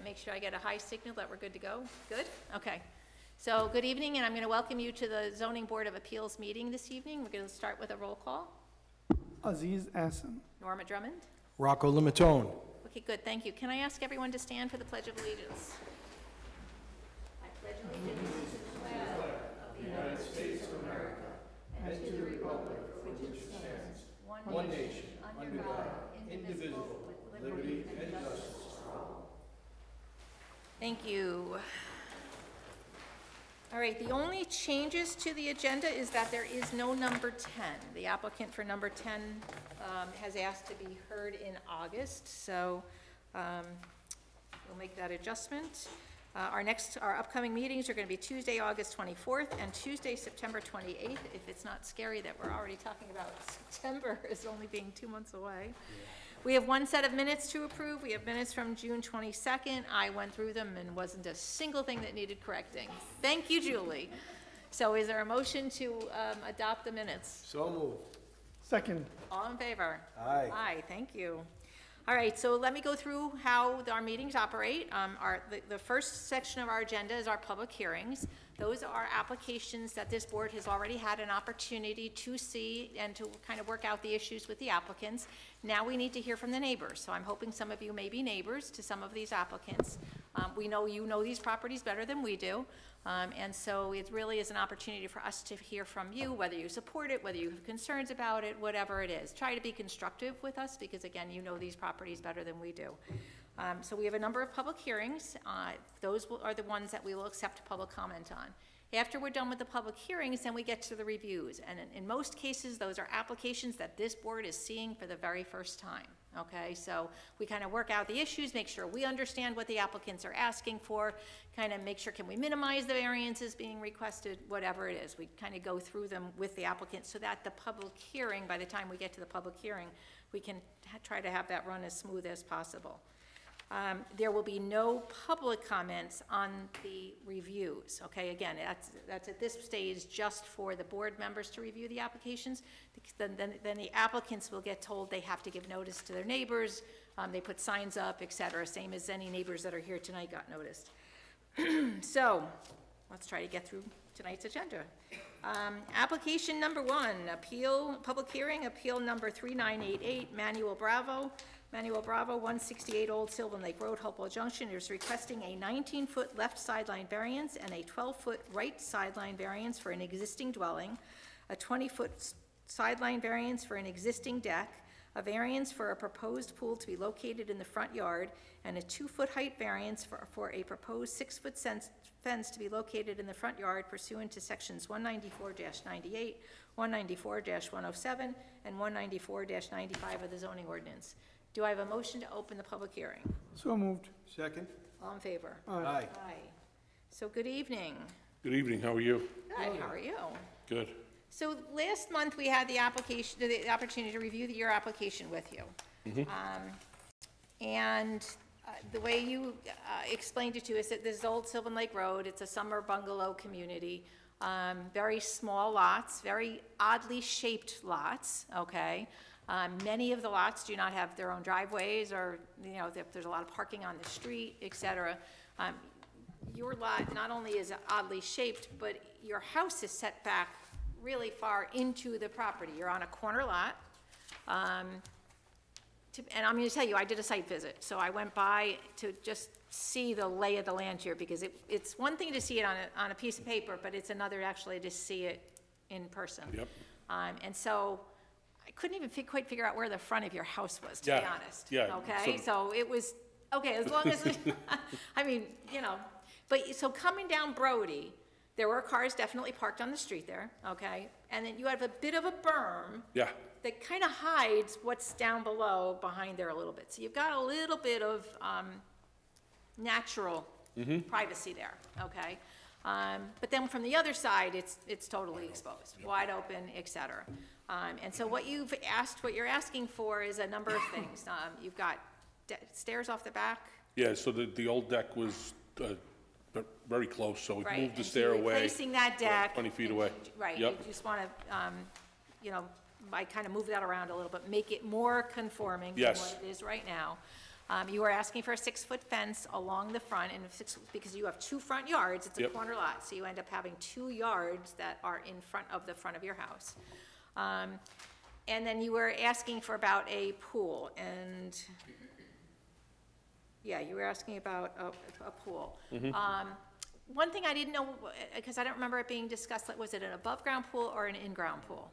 make sure I get a high signal that we're good to go. Good? Okay. So good evening, and I'm going to welcome you to the Zoning Board of Appeals meeting this evening. We're going to start with a roll call. Aziz Asim. Norma Drummond. Rocco Limatone. Okay, good. Thank you. Can I ask everyone to stand for the Pledge of Allegiance? I pledge allegiance to the flag of the United States of America and to the republic for which it stands, one nation, under God, indivisible, with liberty and justice for all. Thank you. All right, the only changes to the agenda is that there is no number 10. The applicant for number 10 has asked to be heard in August, so we'll make that adjustment. Our upcoming meetings are going to be Tuesday, August 24th and Tuesday, September 28th. If it's not scary that we're already talking about September as only being 2 months away. Yeah. We have one set of minutes to approve. We have minutes from June 22nd. I went through them and wasn't a single thing that needed correcting. Thank you, Julie. So is there a motion to adopt the minutes? So moved. Second. All in favor? Aye. Aye, thank you. All right, so let me go through how our meetings operate. The first section of our agenda is our public hearings. Those are applications that this board has already had an opportunity to see and to kind of work out the issues with the applicants. Now we need to hear from the neighbors. So I'm hoping some of you may be neighbors to some of these applicants. We know you know these properties better than we do. And so it really is an opportunity for us to hear from you, whether you support it, whether you have concerns about it, whatever it is. Try to be constructive with us because, again, you know these properties better than we do. So we have a number of public hearings. Those are the ones that we will accept public comment on. After we're done with the public hearings, then we get to the reviews. And in most cases, those are applications that this board is seeing for the very first time. Okay, so we kind of work out the issues, make sure we understand what the applicants are asking for, kind of make sure can we minimize the variances being requested, whatever it is. We kind of go through them with the applicant so that the public hearing, by the time we get to the public hearing, we can try to have that run as smooth as possible. There will be no public comments on the reviews. Okay, again, that's at this stage just for the board members to review the applications. Then the applicants will get told they have to give notice to their neighbors. They put signs up, etc. Same as any neighbors that are here tonight got noticed. So let's try to get through tonight's agenda. Application number 1, public hearing, appeal number 3988, Manuel Bravo, 168 Old Sylvan Lake Road, Hopewell Junction, is requesting a 19-foot left sideline variance and a 12-foot right sideline variance for an existing dwelling, a 20-foot sideline variance for an existing deck, a variance for a proposed pool to be located in the front yard, and a 2-foot height variance for a proposed 6-foot fence to be located in the front yard pursuant to sections 194-98, 194-107, and 194-95 of the zoning ordinance. Do I have a motion to open the public hearing? So moved. Second. All in favor? Aye. Aye. So good evening. Good evening, how are you? Good, how are you? Good. So last month we had the opportunity to review your application with you. And the way you explained it to us, that this is Old Sylvan Lake Road, it's a summer bungalow community, very small lots, very oddly shaped lots, okay? Many of the lots do not have their own driveways, or there's a lot of parking on the street, etc. Your lot not only is oddly shaped, but your house is set back really far into the property. You're on a corner lot. And I'm going to tell you, I did a site visit. So I went by to just see the lay of the land here, because it's one thing to see it on a piece of paper, but it's another actually to see it in person. Yep. And so I couldn't even quite figure out where the front of your house was, to be honest. Yeah. Okay, so it was, okay, as long as, I mean, but so coming down Brody, there were cars definitely parked on the street there, okay? And then you have a bit of a berm. Yeah. That kind of hides what's down below behind there a little bit. So you've got a little bit of natural privacy there, okay? But then from the other side, it's totally exposed, wide open, etc. And so what you're asking for is a number of things. You've got stairs off the back. Yeah, so the old deck was very close, so we moved the stair so away. Replacing that deck. 20 feet away. Right, Yep. you just want to, I kind of move that around a little bit, make it more conforming Yes. than what it is right now. You are asking for a 6-foot fence along the front, and because you have 2 front yards, it's a Yep. corner lot, so you end up having 2 yards that are in front of the front of your house. And then you were asking for about a pool, and, yeah, you were asking about a pool. One thing I didn't know, because I don't remember it being discussed, like, was it an above-ground pool or an in-ground pool?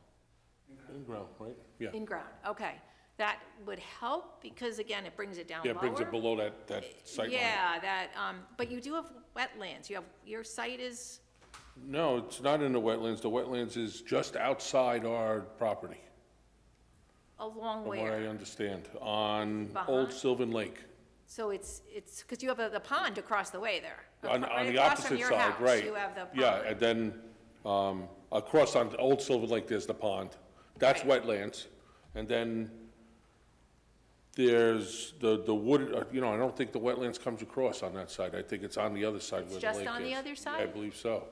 In-ground, right? Yeah. In-ground, okay. That would help, because again, it brings it down Yeah, lower. it brings it below that sight line. Yeah, that, but you do have wetlands, your site is, No, it's not in the wetlands. The wetlands is just outside our property, along from what I where? understand, on Behind? Old Sylvan Lake. So it's, because you have the pond across the way there. On Right the across from opposite your side, house, right. you have the pond. Yeah, and then, across on Old Sylvan Lake, there's the pond. That's Right. wetlands. And then there's the wood, I don't think the wetlands comes across on that side. I think it's on the other side where the lake is. just on the other I side? believe so.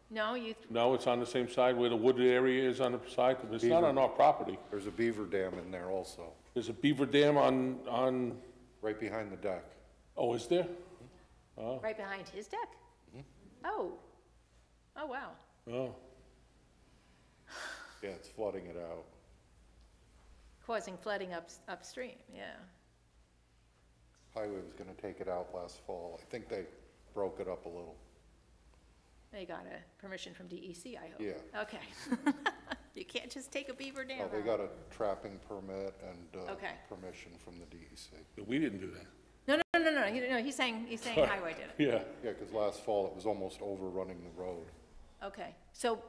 No, No, it's on the same side where the wooded area is on the side? It's not on our property. There's a beaver dam in there also, There's a beaver dam on, right behind the deck. oh, is there? right behind his deck? Oh, oh, wow. Oh, Yeah, it's flooding it out. Causing flooding upstream, yeah. Highway was gonna take it out last fall. I think they broke it up a little. They got a permission from DEC, I hope. Yeah. Okay. You can't just take a beaver dam Oh, they out. got a trapping permit and, Okay. permission from the DEC. we didn't do that. No, he's saying highway did it. Yeah. Yeah, because last fall it was almost overrunning the road, Okay, so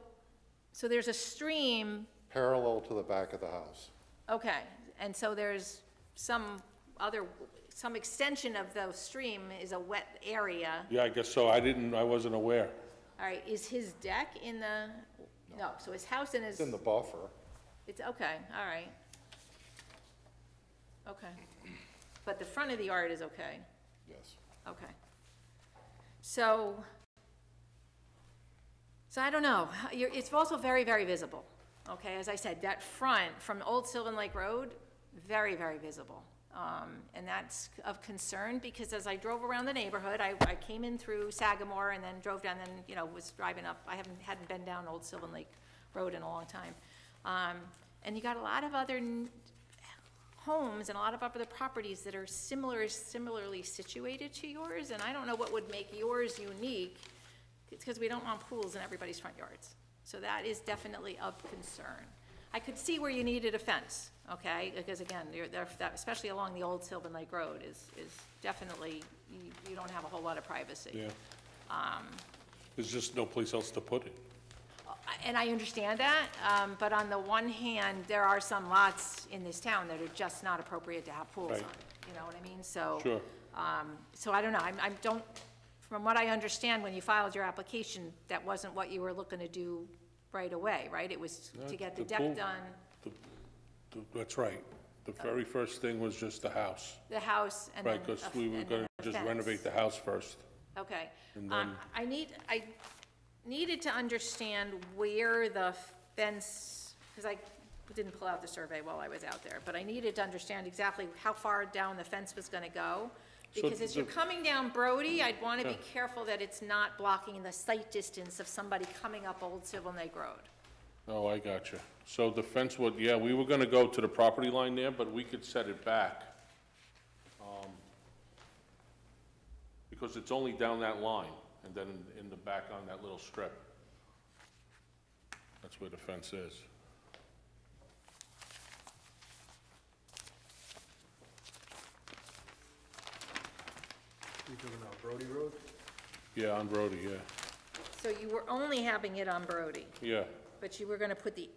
there's a stream, parallel to the back of the house. okay, and so there's some extension of the stream is a wet area. Yeah, I guess so. I wasn't aware. All right, is his deck in the, no, so his house and his, It's in the buffer. it's, okay, all right. Okay, but the front of the yard is okay, Yes. okay. So I don't know, it's also very, very visible, okay? As I said, that front from Old Sylvan Lake Road, very, very visible. And that's of concern, because as I drove around the neighborhood, I came in through Sagamore and then drove down, then, was driving up. I hadn't been down Old Sylvan Lake Road in a long time. And you got a lot of other homes and a lot of other properties that are similarly situated to yours, and I don't know what would make yours unique. It's because we don't want pools in everybody's front yards. So that is definitely of concern. I could see where you needed a fence, okay? Because again, especially along the Old Sylvan Lake Road is definitely, you don't have a whole lot of privacy. Yeah. There's just no place else to put it. And I understand that, but on the one hand, there are some lots in this town that are just not appropriate to have pools on, Right. you know what I mean? So, Sure. so I don't know, I don't, from what I understand, when you filed your application, that wasn't what you were looking to do right away, right? It was to get the The pool- deck done, That's right. The very first thing was just the house, the house, and then right? Because a- we were and gonna then a just fence. renovate the house first. Okay. And then- I needed to understand where the fence, because I didn't pull out the survey while I was out there, but I needed to understand exactly how far down the fence was gonna go. So Because as you're the- coming down Brody, I'd want to be Yeah. careful that it's not blocking the sight distance of somebody coming up Old Sylvan Lake Road. Oh, I got you. So the fence would, yeah, we were gonna go to the property line there, but we could set it back. Because it's only down that line, and then in the back on that little strip. That's where the fence is. You're talking about Brody Road? Yeah, on Brody, yeah. So you were only having it on Brody, Yeah, but you were going to put the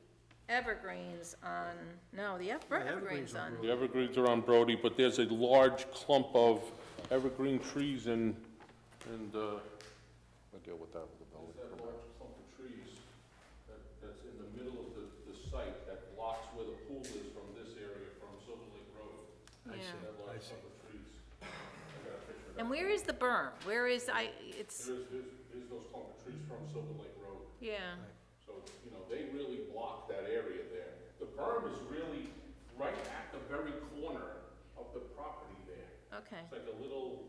evergreens on, no, the evergreens evergreens on on. the evergreens are on Brody, but there's a large clump of evergreen trees and, We'll deal with that with the building that permit. large clump of trees that's in the middle of the site that blocks where the pool is from this area, from Silver Lake Road. Yeah. That large clump of trees. I got a picture of that. And where is the berm? Where is, it's, There's those clump of trees from Silver Lake Road. yeah, So, they really block that area there. The berm is really right at the very corner of the property there. Okay, It's like a little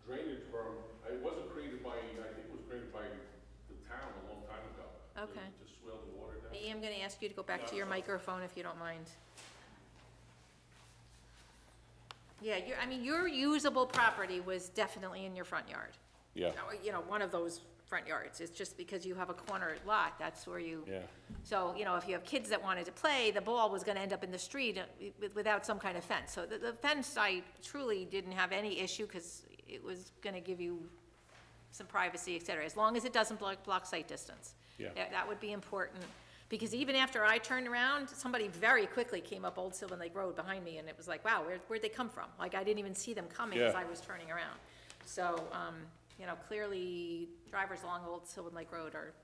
drainage berm. It wasn't created by, I think it was created by the town a long time ago. Okay. To swell the water down. I am gonna ask you to go back to your microphone if you don't mind. Yeah, I mean, your usable property was definitely in your front yard. Yeah, You know, one of those front yards. It's just because you have a corner lot, that's where you. yeah. So, you know, if you have kids that wanted to play, the ball was gonna end up in the street without some kind of fence. So the fence, I truly didn't have any issue, because it was gonna give you some privacy, et cetera, as long as it doesn't block sight distance. Yeah. That would be important, because even after I turned around, somebody very quickly came up Old Sylvan Lake Road behind me, and it was like, wow, where'd they come from? Like, I didn't even see them coming as Yeah. I was turning around. So, you know, clearly, drivers along Old Sylvan Lake Road are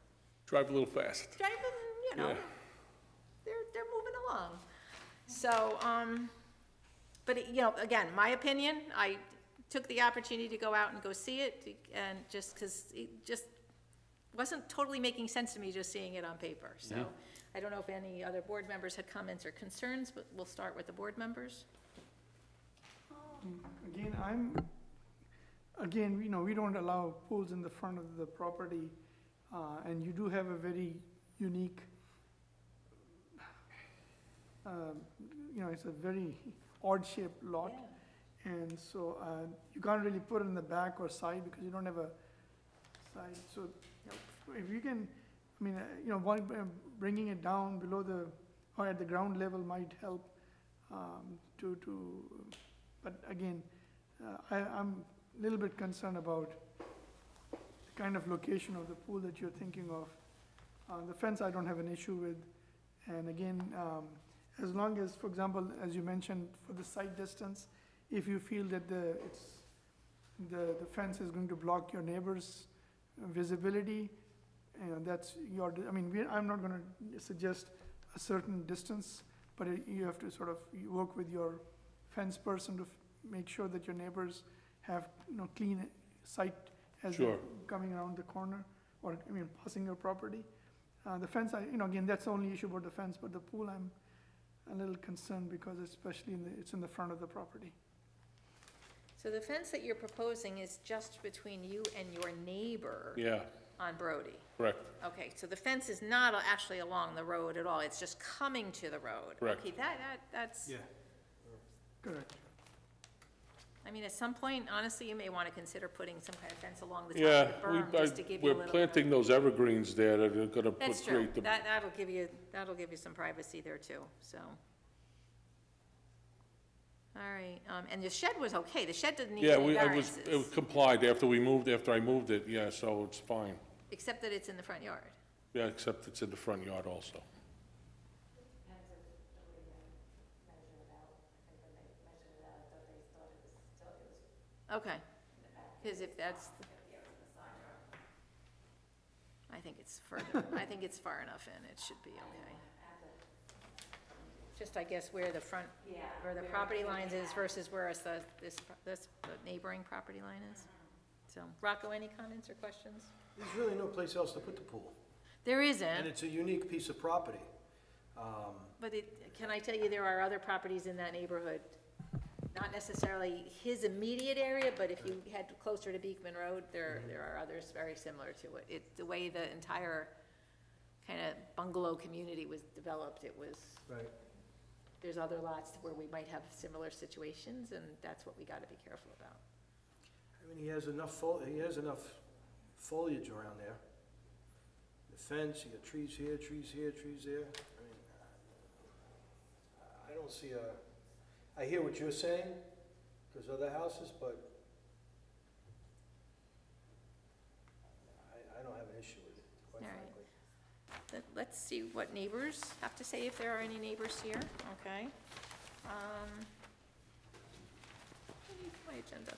Drive a little fast. driving, you know, Yeah. they're moving along. So, but, you know, again, my opinion, I took the opportunity to go out and go see it, and just because it just wasn't totally making sense to me just seeing it on paper. So I don't know if any other board members had comments or concerns, but we'll start with the board members. Again, you know, we don't allow pools in the front of the property, and you do have a very unique, you know, it's a very odd-shaped lot. And so, you can't really put it in the back or side because you don't have a side. So if you can, I mean, you know, bringing it down below or at the ground level might help, but again, I'm a little bit concerned about the kind of location of the pool that you're thinking of. The fence I don't have an issue with, and again, as long as, for example, as you mentioned, for the sight distance, if you feel that the fence is going to block your neighbor's visibility, you know, that's your, I mean, I'm not gonna suggest a certain distance, but you have to sort of work with your fence person to make sure that your neighbors have, you know, clean sight as they're Sure. coming around the corner, or, I mean, passing your property. The fence, you know, again, that's the only issue about the fence, but the pool, I'm a little concerned because especially it's in the front of the property. So the fence that you're proposing is just between you and your neighbor Yeah, on Brody? correct. Okay, so the fence is not actually along the road at all, it's just coming to the road? Correct. Okay, that's, Yeah. Correct. I mean, at some point, honestly, you may want to consider putting some kind of fence along the Yeah, top of the berm, just to give you a we're little. planting those evergreens there that are gonna That's true, create the. that'll give you some privacy there too, so. All right, and the shed was okay, the shed didn't need Yeah, any it variances, was complied after I moved it, yeah, so it's fine. except that it's in the front yard. Yeah, except it's in the front yard also. Okay, because if that's, I think it's far enough in, it should be okay. Just, I guess, where the property lines is versus where the neighboring property line is. So, Rocco, any comments or questions? There's really no place else to put the pool. There And isn't, it's a unique piece of property. but can I tell you, there are other properties in that neighborhood, not necessarily his immediate area, but if you head closer to Beekman Road, there are others very similar to it. The way the entire kind of bungalow community was developed, it was, Right. there's other lots where we might have similar situations, and that's what we gotta be careful about. I mean, he has enough foliage around there. The fence, you got trees here, trees here, trees there. I mean, I don't see I hear what you're saying, there's other houses, but I don't have an issue with it, quite All right. frankly. Let's see what neighbors have to say, if there are any neighbors here, okay? My agenda.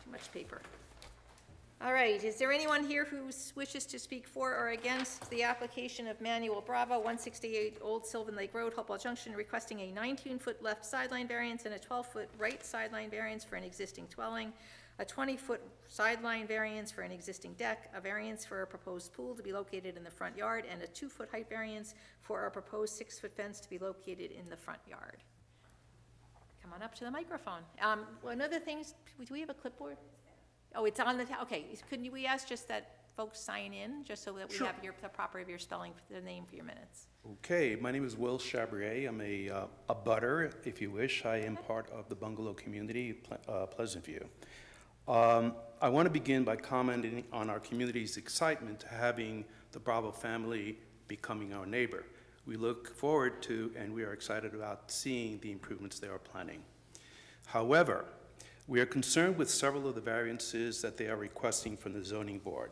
Too much paper. All right, is there anyone here who wishes to speak for or against the application of Manuel Bravo, 168 Old Sylvan Lake Road, Cobalt Junction, requesting a 19-foot left sideline variance and a 12-foot right sideline variance for an existing dwelling a 20-foot sideline variance for an existing deck, a variance for a proposed pool to be located in the front yard, and a 2-foot height variance for a proposed 6-foot fence to be located in the front yard. Come on up to the microphone. One of the things, do we have a clipboard? Oh, it's on the, okay, couldn't we ask just that folks sign in, just so that we have the proper of your spelling, the name for your minutes? Okay, my name is Will Chabrier. I'm a butter, if you wish. I am part of the bungalow community, Pleasantview. I want to begin by commenting on our community's excitement to having the Bravo family becoming our neighbor. We look forward to, and we are excited about seeing the improvements they are planning. However, we are concerned with several of the variances that they are requesting from the zoning board.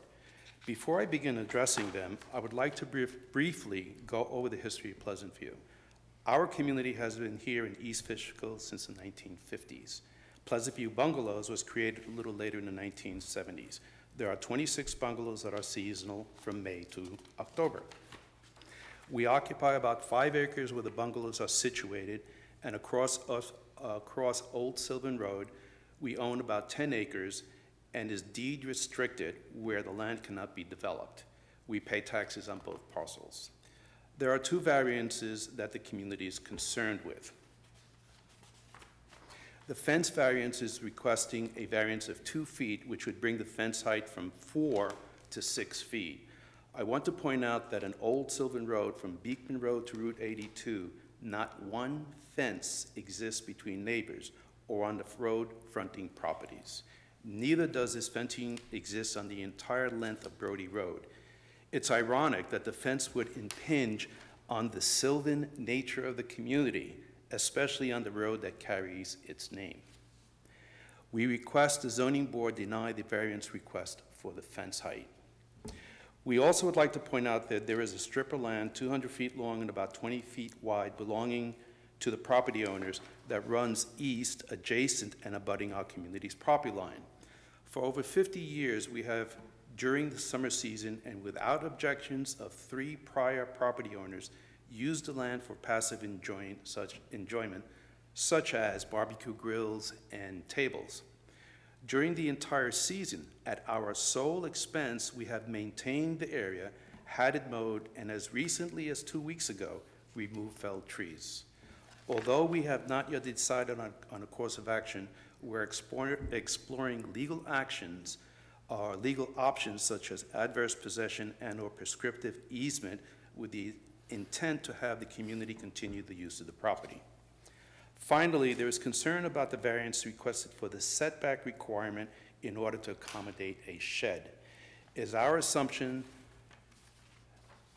Before I begin addressing them, I would like to briefly go over the history of Pleasantview. Our community has been here in East Fishkill since the 1950s. Pleasantview Bungalows was created a little later in the 1970s. There are 26 bungalows that are seasonal from May to October. We occupy about 5 acres where the bungalows are situated, and across Old Sylvan Road, we own about 10 acres and is deed restricted where the land cannot be developed. We pay taxes on both parcels. There are 2 variances that the community is concerned with. The fence variance is requesting a variance of 2 feet, which would bring the fence height from 4 to 6 feet. I want to point out that on Old Sylvan Road, from Beekman Road to Route 82, not one fence exists between neighbors or on the road fronting properties. Neither does this fencing exist on the entire length of Brody Road. It's ironic that the fence would impinge on the sylvan nature of the community, especially on the road that carries its name. We request the zoning board deny the variance request for the fence height. We also would like to point out that there is a strip of land 200 feet long and about 20 feet wide belonging to the property owners that runs east, adjacent and abutting our community's property line. For over 50 years, we have, during the summer season and without objections of 3 prior property owners, used the land for passive enjoyment, such as barbecue grills and tables. During the entire season, at our sole expense, we have maintained the area, had it mowed, and as recently as 2 weeks ago, removed felled trees. Although we have not yet decided on a course of action, we're exploring legal actions or legal options such as adverse possession and/or prescriptive easement with the intent to have the community continue the use of the property. Finally, there is concern about the variance requested for the setback requirement in order to accommodate a shed. It is our assumption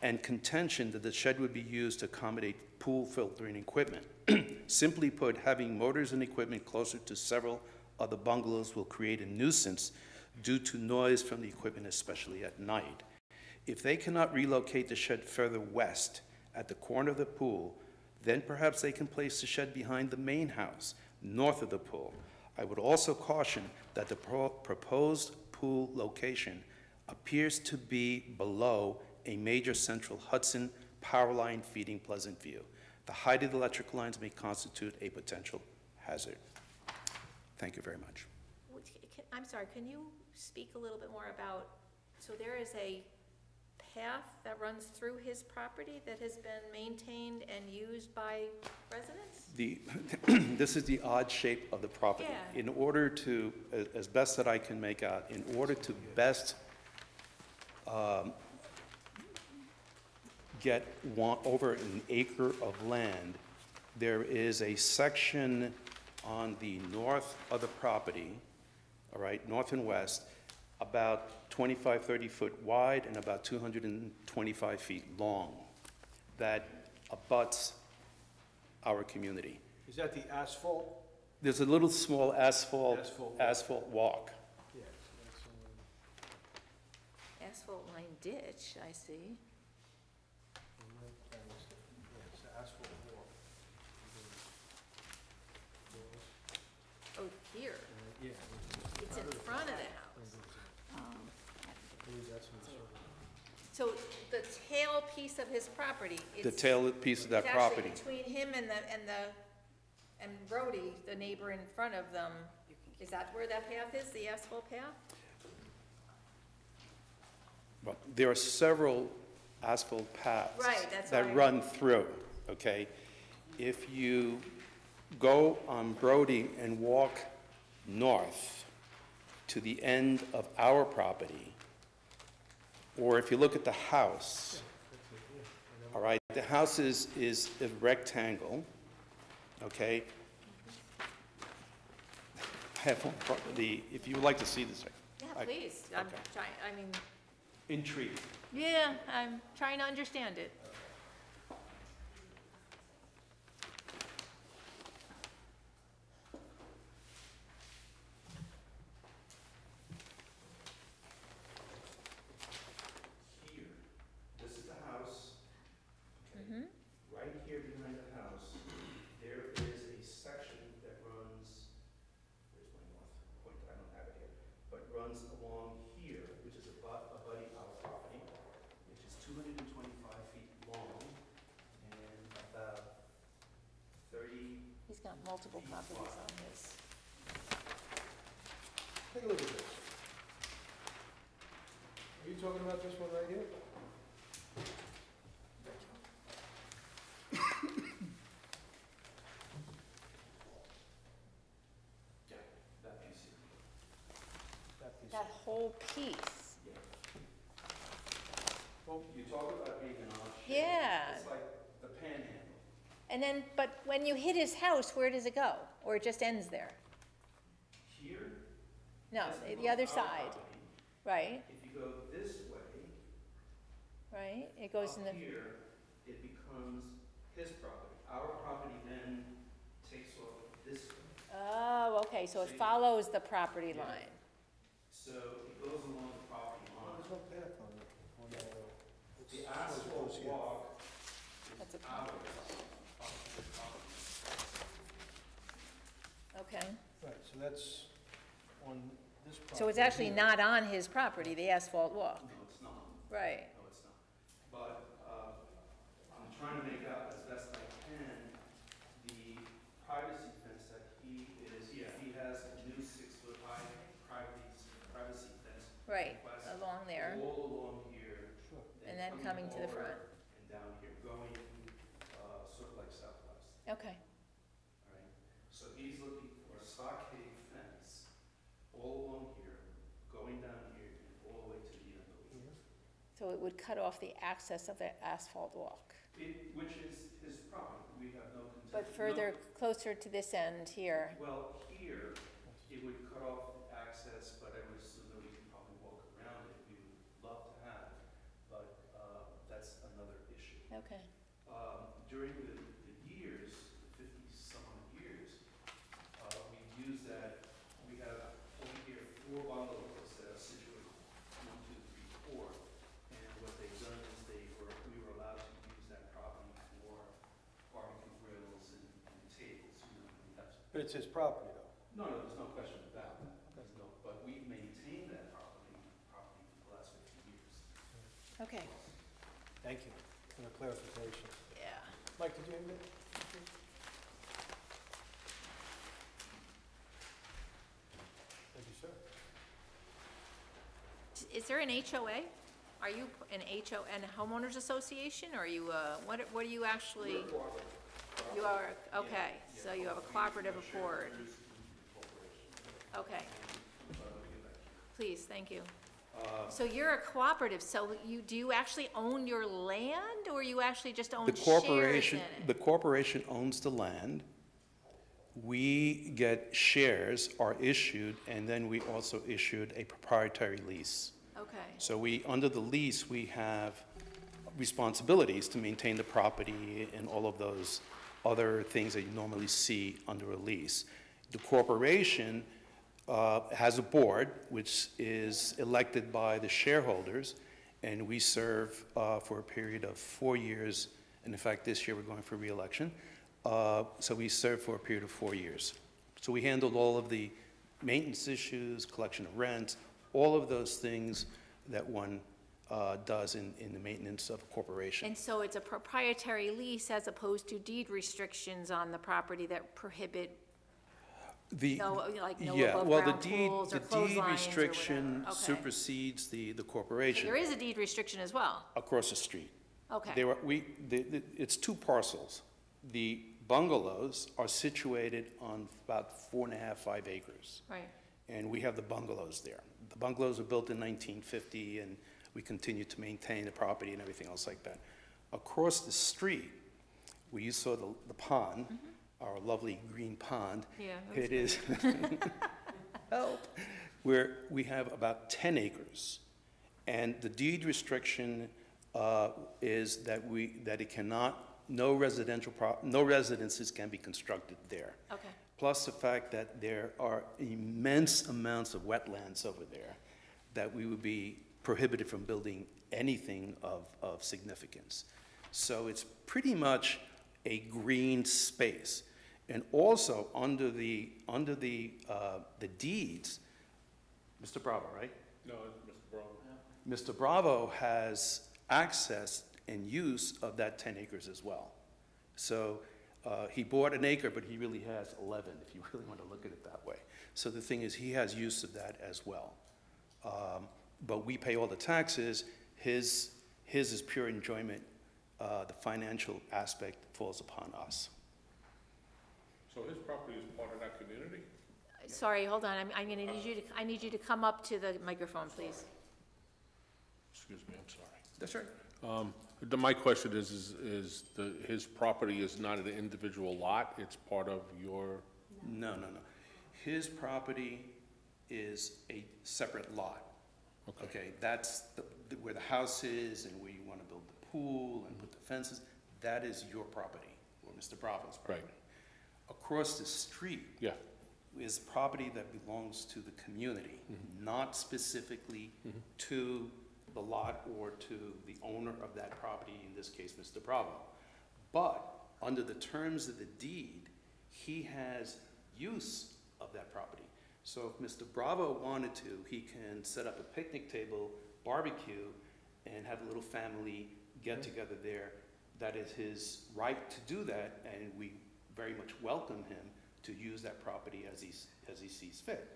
and contention that the shed would be used to accommodate pool filtering equipment. Simply put, having motors and equipment closer to several of the bungalows will create a nuisance due to noise from the equipment, especially at night. If they cannot relocate the shed further west at the corner of the pool, then perhaps they can place the shed behind the main house, north of the pool. I would also caution that the proposed pool location appears to be below a major central Hudson power line feeding Pleasantview. The height of the electric lines may constitute a potential hazard. Thank you very much. I'm sorry, can you speak a little bit more about, so there is a path that runs through his property that has been maintained and used by residents? This is the odd shape of the property. Yeah. In order to, as best that I can make out, in order to best get over an acre of land, there is a section on the north of the property, all right, north and west, about 25, 30 foot wide and about 225 feet long, that abuts our community. Is that the asphalt? There's a little small asphalt walk. Yeah. Asphalt line ditch, I see. It's the asphalt walk. Oh, here, Yeah. it's in front of the house. That's what it's So the tail piece of his property, The tail piece of that it's property. actually between him and Brody, the neighbor in front of them. Is that where that path is, the asphalt path? Well, there are several asphalt paths. Right, that's that why- run through, okay? If you go on Brody and walk north to the end of our property, or if you look at the house, all right, the house is a rectangle, okay? I have one, if you would like to see this. Yeah, I- please, I'm okay. trying, I mean, Intrigued. yeah, I'm trying to understand it. Here, this is the house. Okay. Right here behind the house, there is a section that runs, where's my north point? I don't have it here, but runs along here, which is abutting our property, which is 225 feet long and about 30. He's got multiple properties on this. Take a look at this. Are you talking about this one right here? Yeah, that piece here. That piece. That whole piece. Well, You talk about being an odd shape. Yeah. It's like the panhandle. And then, but when you hit his house, where does it go? Or it just ends there? Here. No, this the other becomes our side, property. right, If you go this way, right? It goes in up the, here, it becomes his property. Our property then takes off this way. oh, okay, so it follows the property line. So it goes along the property Well, line. there's no path on it. The asphalt walk That's is a our property. property. Okay, Right, so that's on this property. so it's actually here. not on his property, the asphalt walk, No, it's not. right? No, it's not. But I'm trying to make out as best I can the privacy fence that he has a new 6-foot high privacy fence. Right, request along there, all along here. Sure. and then coming to the over front. And down here, going sort of like southwest, Okay, all right? So he's looking for a stockade fence all along here, going down here, and all the way to the end over here. so it would cut off the access of the asphalt walk. Which is his property, we have no contention. But further, closer to this end here, Well, here, it would cut off the access, but I would assume that we could probably walk around it, we would love to have, but that's another issue. okay, During the years, the 50-some years, we've used that, we have over here 4 bungalows that are situated 1, 2, 3, 4. And what they've done is we were allowed to use that property for barbecue grills and tables, and that's. But it's his property, though. No, there's no question about that. There's no, but we've maintained that property for the last 50 years. okay, Thank you for the clarification. yeah. Mike, did you have that? Thank you, sir. Is there an HOA? Are you an an homeowners association, or are you, what are you actually? You are, okay, so you have a cooperative accord. Okay. Please, thank you. So you're a cooperative, so do you actually own your land, or you actually just own The shares in corporation, it? the corporation owns the land. We get shares are issued, and then we also issued a proprietary lease. Okay, So under the lease, we have responsibilities to maintain the property and all of those other things that you normally see under a lease. The corporation has a board, which is elected by the shareholders, and we serve for a period of 4 years. And in fact, this year, we're going for re-election. So we serve for a period of 4 years. So we handled all of the maintenance issues, collection of rent, all of those things that one does in the maintenance of a corporation. and so it's a proprietary lease as opposed to deed restrictions on the property that prohibit, No, like no Yeah, well, above-ground pools or the deed clotheslines or restriction whatever. Okay. supersedes the There corporation is a deed restriction as well. across the street. Okay. It's two parcels. The bungalows are situated on about 4.5, 5 acres. Right. And we have the bungalows there. The bungalows were built in 1950, and we continue to maintain the property and everything else like that. Across the street, where you saw the pond, our lovely green pond. Yeah, it It is, help, where we have about 10 acres. And the deed restriction is that it cannot, no residences can be constructed there. Okay. Plus the fact that there are immense amounts of wetlands over there that we would be prohibited from building anything of significance. So it's pretty much a green space. And also, under the deeds, Mr. Bravo, right? No, it's Mr. Bravo. Mr. Bravo has access and use of that 10 acres as well. So he bought an acre, but he really has 11, if you really want to look at it that way. So the thing is, he has use of that as well. But we pay all the taxes. His is pure enjoyment. The financial aspect falls upon us. So his property is part of that community? Sorry, hold on, I'm gonna need you to come up to the microphone, please. Excuse me, I'm sorry. That's right. My question is his property is not an individual lot, it's part of your, No. His property is a separate lot. Okay, that's where the house is and where you want to build the pool and put the fences. That is your property, or Mr. Bravo's property. Right. Across the street yeah, is property that belongs to the community, not specifically to the lot or to the owner of that property, in this case, Mr. Bravo. But under the terms of the deed, he has use of that property. So if Mr. Bravo wanted to, he can set up a picnic table, barbecue, and have a little family get-together there. That is his right to do that, and we very much welcome him to use that property as he sees fit.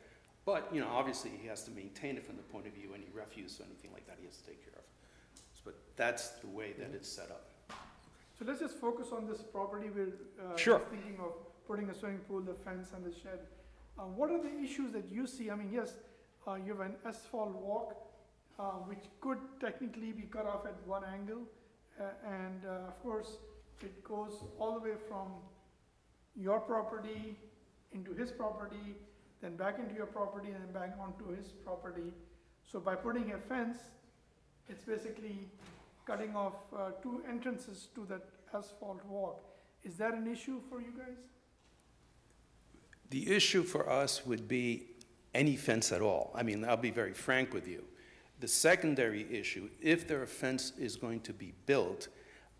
But, you know, obviously, he has to maintain it from the point of view, any refuse or anything like that he has to take care of. But that's the way that it's set up. So let's just focus on this property we're Sure. thinking of putting a swimming pool, the fence and the shed. What are the issues that you see? I mean, yes, you have an asphalt walk, which could technically be cut off at one angle. And of course, it goes all the way from your property into his property, then back into your property, and then back onto his property. So by putting a fence, it's basically cutting off two entrances to that asphalt walk. Is that an issue for you guys? The issue for us would be any fence at all. I mean, I'll be very frank with you. The secondary issue, if their fence is going to be built,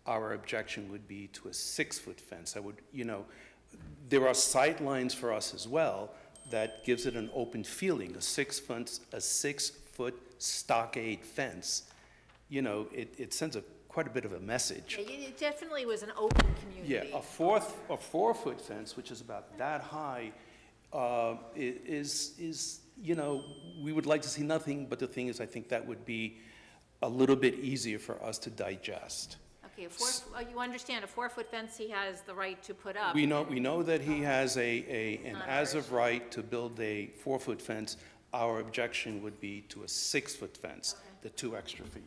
our objection would be to a 6-foot fence. There are sidelines for us as well that gives it an open feeling. A 6-foot stockade fence, it sends quite a bit of a message. Yeah, it definitely was an open community. Yeah, a 4-foot fence, which is about that high, is we would like to see nothing, but the thing is, I think that would be a little bit easier for us to digest. Okay, you understand, a 4-foot fence he has the right to put up. We know that he has an as-of right to build a 4-foot fence. Our objection would be to a 6-foot fence, the 2 extra feet.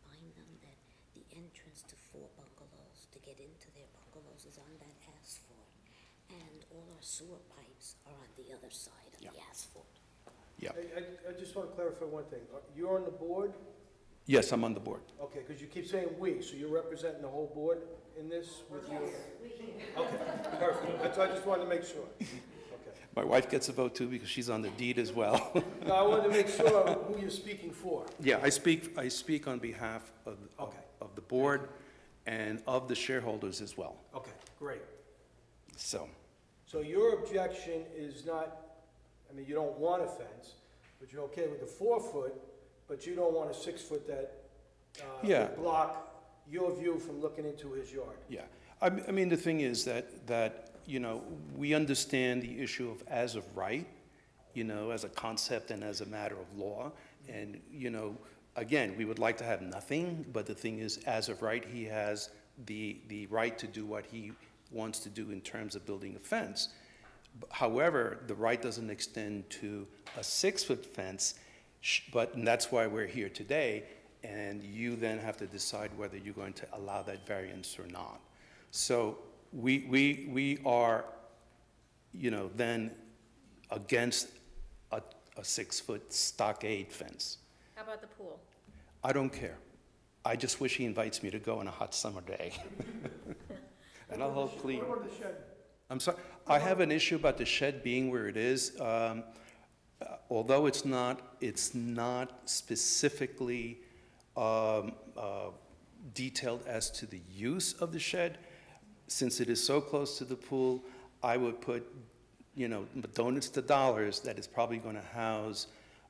Remind them that the entrance to 4 bungalows, to get into their bungalows, is on that asphalt. And all our sewer pipes are on the other side of the asphalt. Yeah. I just want to clarify one thing. You're on the board? Yes, I'm on the board. Okay, because you keep saying "we," so you're representing the whole board in this with you? Okay, perfect. I just wanted to make sure. Okay. My wife gets a vote too because she's on the deed as well. No, I wanted to make sure who you're speaking for. Yeah, I speak on behalf of the board and of the shareholders as well. Okay, great. So, your objection is not, you don't want a fence, but you're okay with the 4-foot, but you don't want a 6-foot that would block your view from looking into his yard. yeah. I mean, the thing is that you know, we understand the issue of as of right, you know, as a concept and as a matter of law. And, you know, again, we would like to have nothing, but the thing is, as of right, he has the right to do what he wants to do in terms of building a fence. However, the right doesn't extend to a 6-foot fence, and that's why we're here today, and you then have to decide whether you're going to allow that variance or not. So we are, you know, then against a 6-foot stockade fence. How about the pool? I don't care. I just wish he invites me to go on a hot summer day. And I'll help clean. What about the shed? I'm sorry, I have an issue about the shed being where it is. Although it's not specifically detailed as to the use of the shed, since it is so close to the pool, I would put, you know, donuts to dollars that it's probably going to house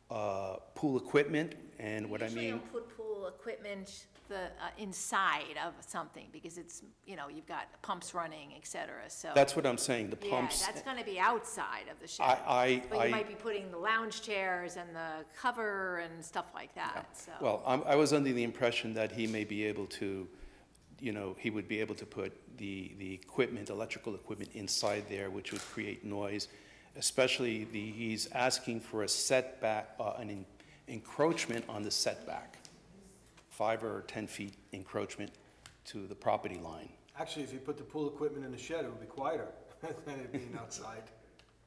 pool equipment, and what I mean. Usually don't put pool equipment inside of something, because it's, you know, you've got pumps running, et cetera, so. That's what I'm saying, the pumps. Yeah, that's gonna be outside of the shed. But you might be putting the lounge chairs and the cover and stuff like that, so. Well, I was under the impression that he may be able to, you know, he would be able to put the equipment, electrical equipment inside there, which would create noise, especially he's asking for a setback, an encroachment on the setback, 5 or 10 feet encroachment to the property line. Actually, if you put the pool equipment in the shed, it would be quieter than it being outside.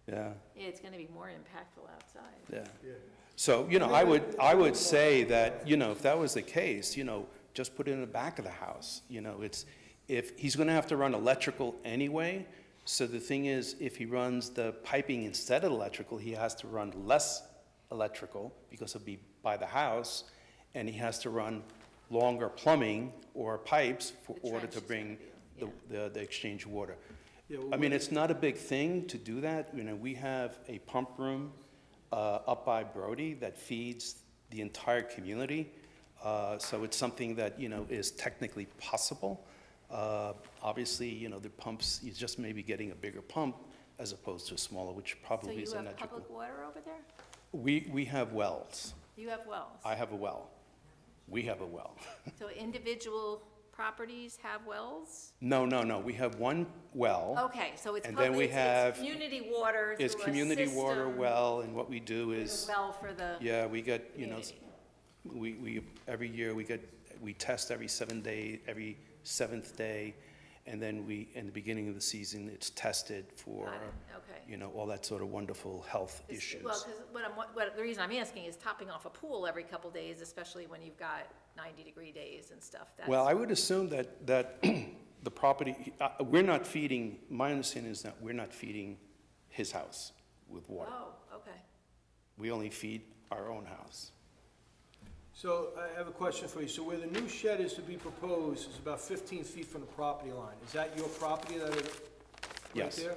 Yeah, Yeah, it's gonna be more impactful outside. yeah. Yeah. So, you know, I would say that, you know, if that was the case, you know, just put it in the back of the house. You know, if he's gonna have to run electrical anyway, so the thing is, if he runs the piping instead of electrical, he has to run less electrical because it'll be by the house, and he has to run longer plumbing or pipes in order to bring the exchange water. Yeah, I mean, it's not a big thing to do that. You know, we have a pump room up by Brody that feeds the entire community. So it's something that, you know, is technically possible. Obviously, you know, the pumps, you just may be getting a bigger pump as opposed to a smaller, which probably is So you have electrical. public water over there? We have wells. You have wells? I have a well. We have a well. So individual properties have wells? No, we have one well. Okay, so it's And then we have- it's community water through a It's community water system, well, and what we do with is, a well for the yeah, we get, you know, community. we every year we test every 7th day, and then in the beginning of the season, it's tested for, Got it, okay. you know, all that sort of wonderful health issues. Well, because the reason I'm asking is topping off a pool every couple days, especially when you've got 90-degree days and stuff. Well, I would assume that the property, we're not feeding, my understanding is that we're not feeding his house with water. Oh, okay. We only feed our own house. So I have a question for you. So where the new shed is to be proposed is about 15 feet from the property line. Is that your property that is right Yes. there?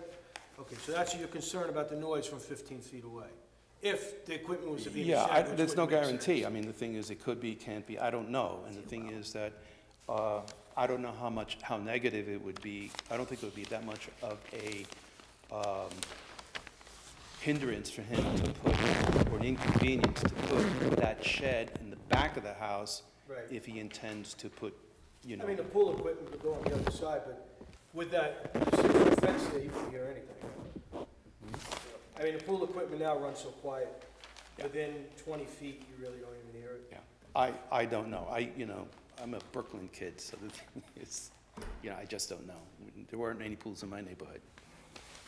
Okay, so that's your concern about the noise from 15 feet away? If the equipment was to be in the Yeah, shed, which there's no wouldn't make sense. guarantee. I mean, the thing is, it could be, can't be, I don't know. And the thing is that, I don't know how negative it would be. I don't think it would be that much of a hindrance for him to put, or an inconvenience to put that shed in the back of the house Right. if he intends to put, you I know. mean, the pool equipment would go on the other side, but with that 6-foot fence there, you wouldn't hear anything. I mean, the pool equipment now runs so quiet. Yeah. Within 20 feet, you really don't even hear it. Yeah, I don't know. You know, I'm a Brooklyn kid, so the thing is, you know, I just don't know. There weren't any pools in my neighborhood.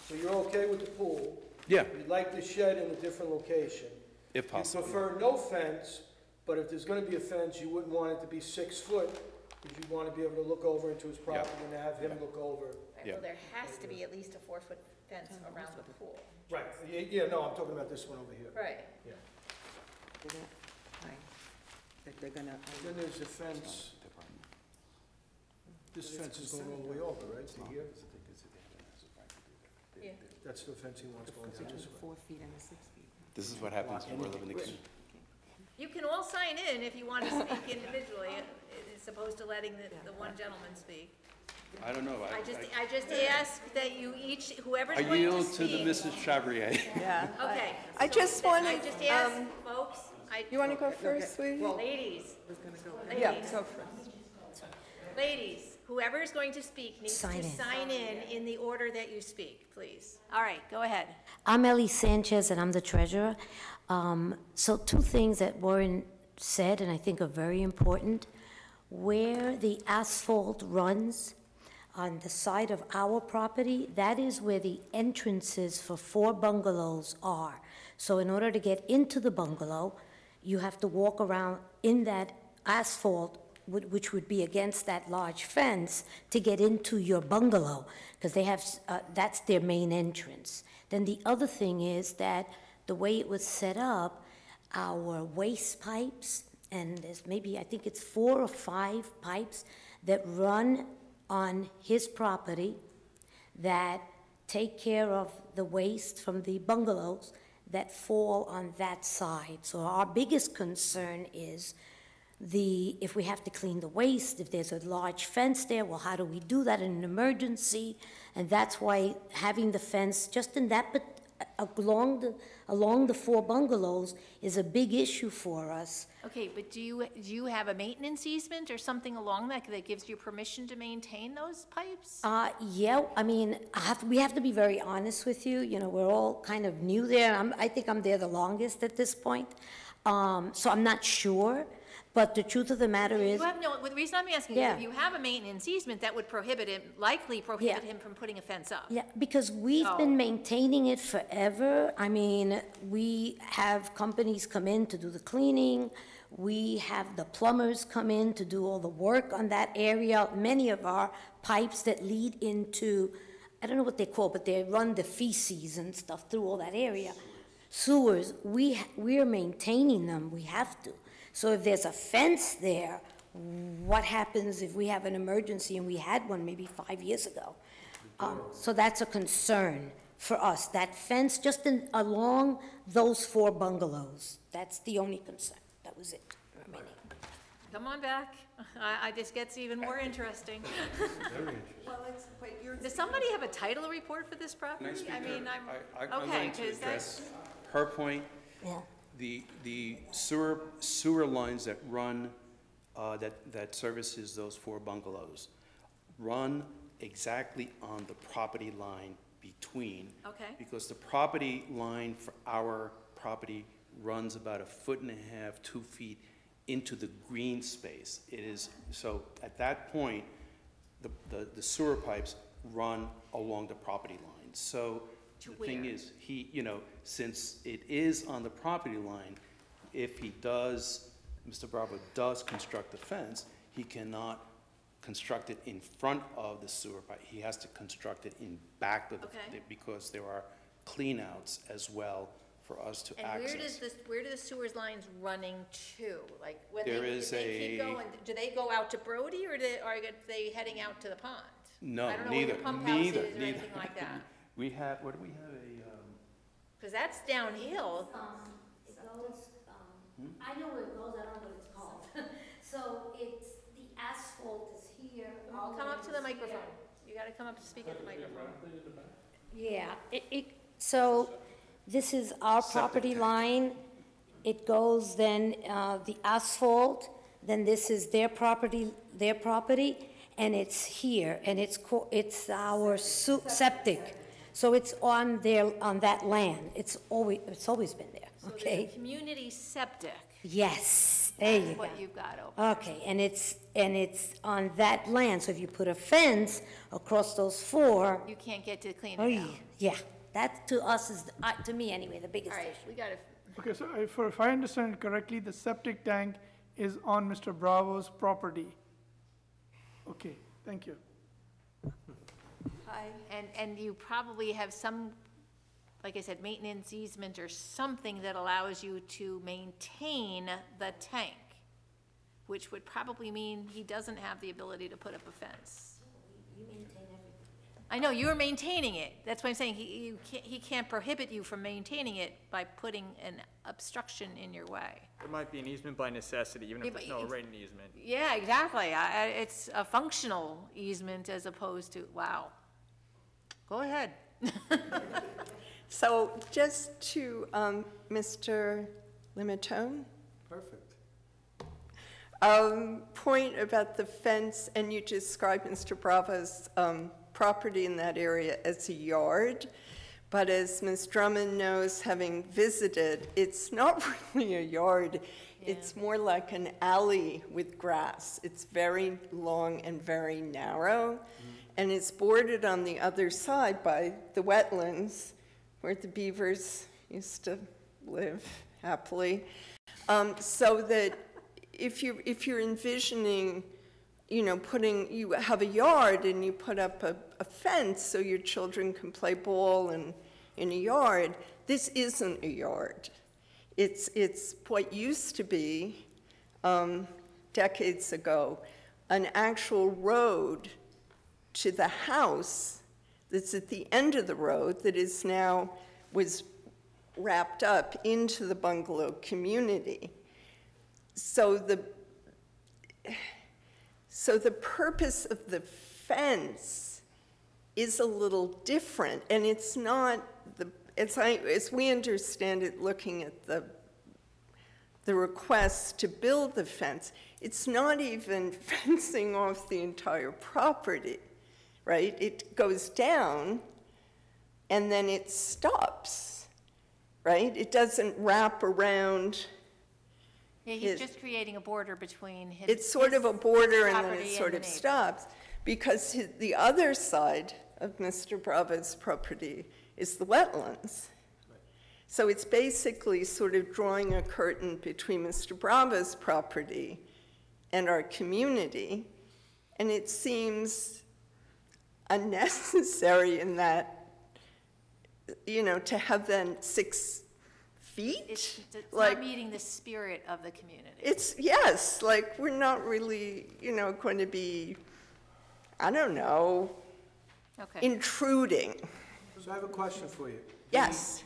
So you're okay with the pool? Yeah, You'd like the shed in a different location? if possible. You prefer no fence, but if there's gonna be a fence, you wouldn't want it to be 6 foot, because you'd wanna be able to look over into his property and have him look over. Right, Yeah. well, there has to be at least a 4-foot fence around the pool. Right, yeah, no, I'm talking about this one over here. Right. Yeah. That they're gonna, Then there's the fence, this fence is going all the way over, right, to here? Yeah. That's the fence he wants going down this way. 4 feet and a 6 feet. This is what happens when we're living in the community. You can all sign in if you want to speak individually, as opposed to letting the one gentleman speak. I don't know. I just ask that you each, whoever's I going to yield to the speak. Mrs. Chavrier. Yeah. Okay. I so just then I wanted, just ask, folks, You want to go first, sweetie? ladies, Yeah, ladies, go first. ladies, whoever is going to speak needs Sign to in. sign in the order that you speak, please. All right, go ahead. I'm Ellie Sanchez, and I'm the treasurer. So two things that weren't said, and I think are very important. Where the asphalt runs on the side of our property, that is where the entrances for 4 bungalows are. So in order to get into the bungalow, you have to walk around in that asphalt, which would be against that large fence, to get into your bungalow, because they have, that's their main entrance. Then the other thing is that the way it was set up, our waste pipes, and there's maybe, I think it's 4 or 5 pipes that run on his property that take care of the waste from the bungalows that fall on that side. So our biggest concern is if we have to clean the waste, if there's a large fence there, well, how do we do that in an emergency? And that's why having the fence just in that, but along the 4 bungalows is a big issue for us. Okay, but do you have a maintenance easement or something along that gives you permission to maintain those pipes? Yeah, I mean, we have to be very honest with you. You know, we're all kind of new there. I think I'm there the longest at this point. So I'm not sure. But the truth of the matter is, The reason I'm asking is Yeah. if you have a maintenance easement, that would likely prohibit him from putting a fence up. yeah, because we've been maintaining it forever. I mean, we have companies come in to do the cleaning. We have the plumbers come in to do all the work on that area. Many of our pipes that lead into, I don't know what they call, but they run the feces and stuff through all that area. Sewers, we are maintaining them, we have to. So if there's a fence there, what happens if we have an emergency, and we had one maybe 5 years ago? So that's a concern for us, that fence just along those 4 bungalows. That's the only concern. That was it remaining. Come on back. This gets even more interesting. Well, but you're. Does somebody have a title report for this property? I mean, I'm okay, going to 'cause address her point. Yeah. The sewer lines that run, that services those 4 bungalows, run exactly on the property line between. Okay. Because the property line for our property runs about 1.5 to 2 feet into the green space. It is, so at that point, the sewer pipes run along the property line. So To the thing where? is, since it is on the property line, if Mr. Bravo does construct a fence, he cannot construct it in front of the sewer pipe. He has to construct it in back of Okay. because there are cleanouts as well for us to And access. where do the sewers lines running to? Like, when There they, is if they keep a- going, do they go out to Brody, or are they heading out to the pond? No, I don't know where neither, your pump house neither, is or neither. anything like that. We have, what do we have, Because that's downhill. It goes, I know where it goes, I don't know what it's called. So it's, the asphalt is here. all Come the up way to the here. microphone. You gotta come up to speak at the microphone. Yeah, so this is our property line. It goes then, the asphalt, then this is their property, and it's here, and it's our septic. So it's on that land. It's always been there, So there's okay? a community septic. Yes, there you That's go. what you've got over. Okay, and it's on that land, so if you put a fence across those 4, You can't get to clean oh, it out. yeah, that to us is, to me anyway, the biggest All right, issue. we gotta, Okay, so if I understand it correctly, the septic tank is on Mr. Bravo's property. Okay, thank you. Hi. and you probably have some, like I said, maintenance easement or something that allows you to maintain the tank, which would probably mean he doesn't have the ability to put up a fence. You maintain everything. I know, you're maintaining it. That's why I'm saying he can't prohibit you from maintaining it by putting an obstruction in your way. It might be an easement by necessity, even Yeah, if there's but no written easement. Yeah, exactly. It's a functional easement as opposed to, wow. Go ahead. So just to Mr. Limatone, Perfect. point about the fence, and you described Mr. Bravo's property in that area as a yard, but as Ms. Drummond knows, having visited, it's not really a yard. It's more like an alley with grass. It's very long and very narrow, and it's bordered on the other side by the wetlands where the beavers used to live happily. So that if you're envisioning, you know, you have a yard and you put up a fence so your children can play ball in a yard, this isn't a yard. It's what used to be, decades ago, an actual road to the house that's at the end of the road that is now, was wrapped up into the bungalow community. So the purpose of the fence is a little different, and it's not as we understand it, looking at the request to build the fence, it's not even fencing off the entire property, right? It goes down and then it stops, right? It doesn't wrap around. Yeah, he's just creating a border between his. It's sort of a border and then property it sort and of the neighbor. stops, because the other side of Mr. Bravo's property is the wetlands. So it's basically sort of drawing a curtain between Mr. Bravo's property and our community, and it seems unnecessary in that, you know, to have then 6 feet? It's like, not meeting the spirit of the community. it's, yes, like, we're not really, you know, going to be, I don't know, Okay. intruding. So I have a question for you. Yes.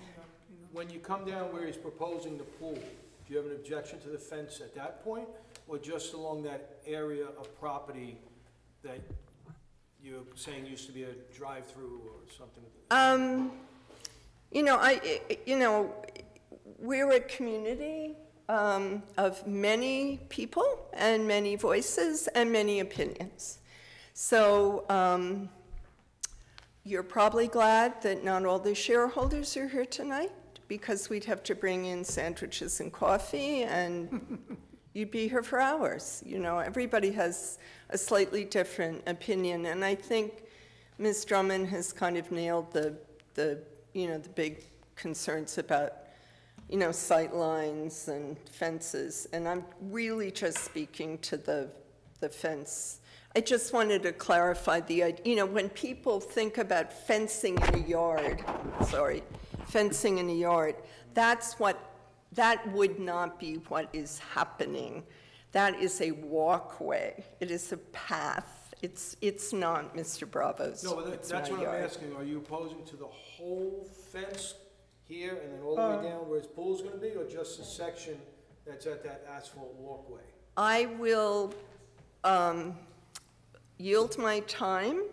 When you come down where he's proposing the pool, do you have an objection to the fence at that point? Or just along that area of property that you're saying used to be a drive-through or something? You know, we're a community of many people and many voices and many opinions. So you're probably glad that not all the shareholders are here tonight, because we'd have to bring in sandwiches and coffee and you'd be here for hours. You know, everybody has a slightly different opinion, and I think Ms. Drummond has kind of nailed the big concerns about, you know, sight lines and fences, and I'm really just speaking to the fence. I just wanted to clarify you know, when people think about fencing in a yard, that would not be what is happening. That is a walkway. It is a path. It's not Mr. Bravo's. No, but It's that's my what I'm yard. asking. Are you opposing to the whole fence here and then all the way down where his pool's gonna be, or just a section that's at that asphalt walkway? I will yield my time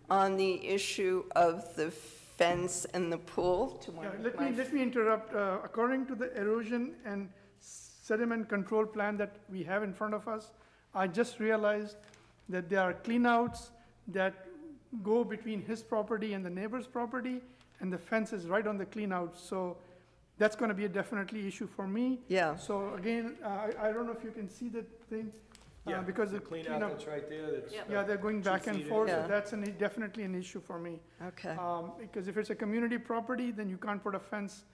on the issue of the fence and the pool to one Yeah, of let my me interrupt. According to the erosion and sediment control plan that we have in front of us, I just realized that there are cleanouts that go between his property and the neighbor's property, and the fence is right on the cleanout, so that's gonna be a definitely issue for me. Yeah. So again, I don't know if you can see the thing, because the clean cleanup, out that's right there, that's. yeah, they're going back 2 and feet in. forth, so Yeah. that's definitely an issue for me. Okay. Because if it's a community property, then you can't put a fence,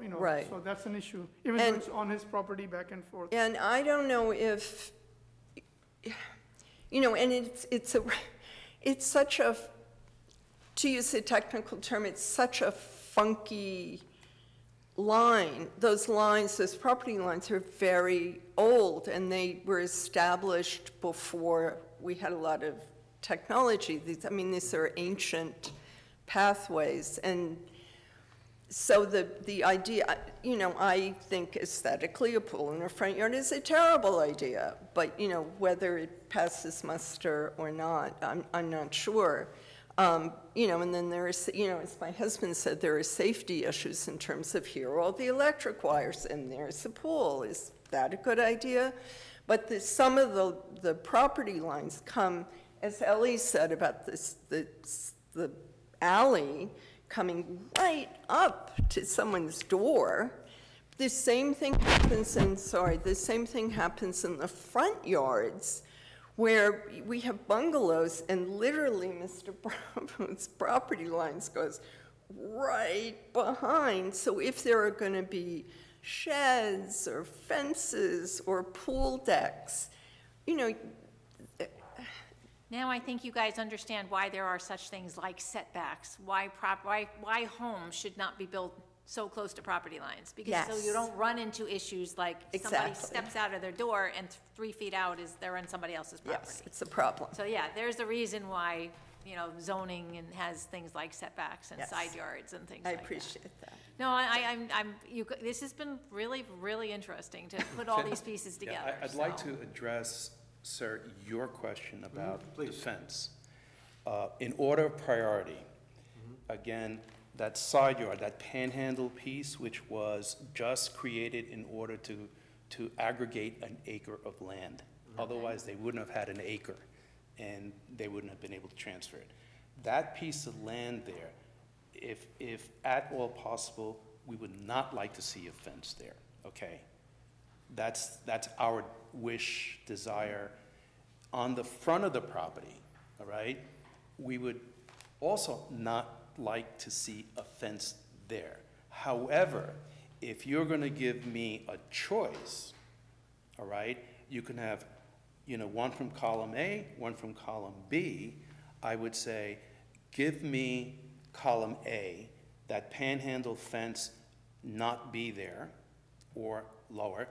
you know, Right. so that's an issue, even though And- it's on his property back and forth. And I don't know if, you know, and it's such a, to use a technical term, it's such a funky line. Those property lines are very old, and they were established before we had a lot of technology. These are ancient pathways, and so the idea, I think aesthetically a pool in a front yard is a terrible idea, but, whether it passes muster or not, I'm not sure. And then there is, as my husband said, there are safety issues in terms of here are all the electric wires and there's a pool. Is that a good idea? But some of the property lines come, as Ellie said about the alley coming right up to someone's door. The same thing happens in the front yards, where we have bungalows, and literally Mr. Bravo's property lines goes right behind. So if there are going to be sheds or fences or pool decks, Now I think you guys understand why there are such things like setbacks, why homes should not be built so close to property lines. Because so you don't run into issues like somebody steps out of their door and 3 feet out they're on somebody else's property. Yes, it's a problem. So yeah, there's a reason why, zoning and has things like setbacks and side yards and things like that. I appreciate that. No, this has been really, really interesting to put all these pieces together. I'd like to address, sir, your question about the fence. In order of priority, again, that side yard, that panhandle piece, which was just created in order to aggregate an acre of land. Otherwise, they wouldn't have had an acre, and they wouldn't have been able to transfer it. That piece of land there, if at all possible, we would not like to see a fence there, okay? That's our wish, desire. On the front of the property, all right, we would also not like to see a fence there. However, if you're going to give me a choice, all right, you can have, one from column A, one from column B. I would say, give me column A, that panhandle fence not be there or lower.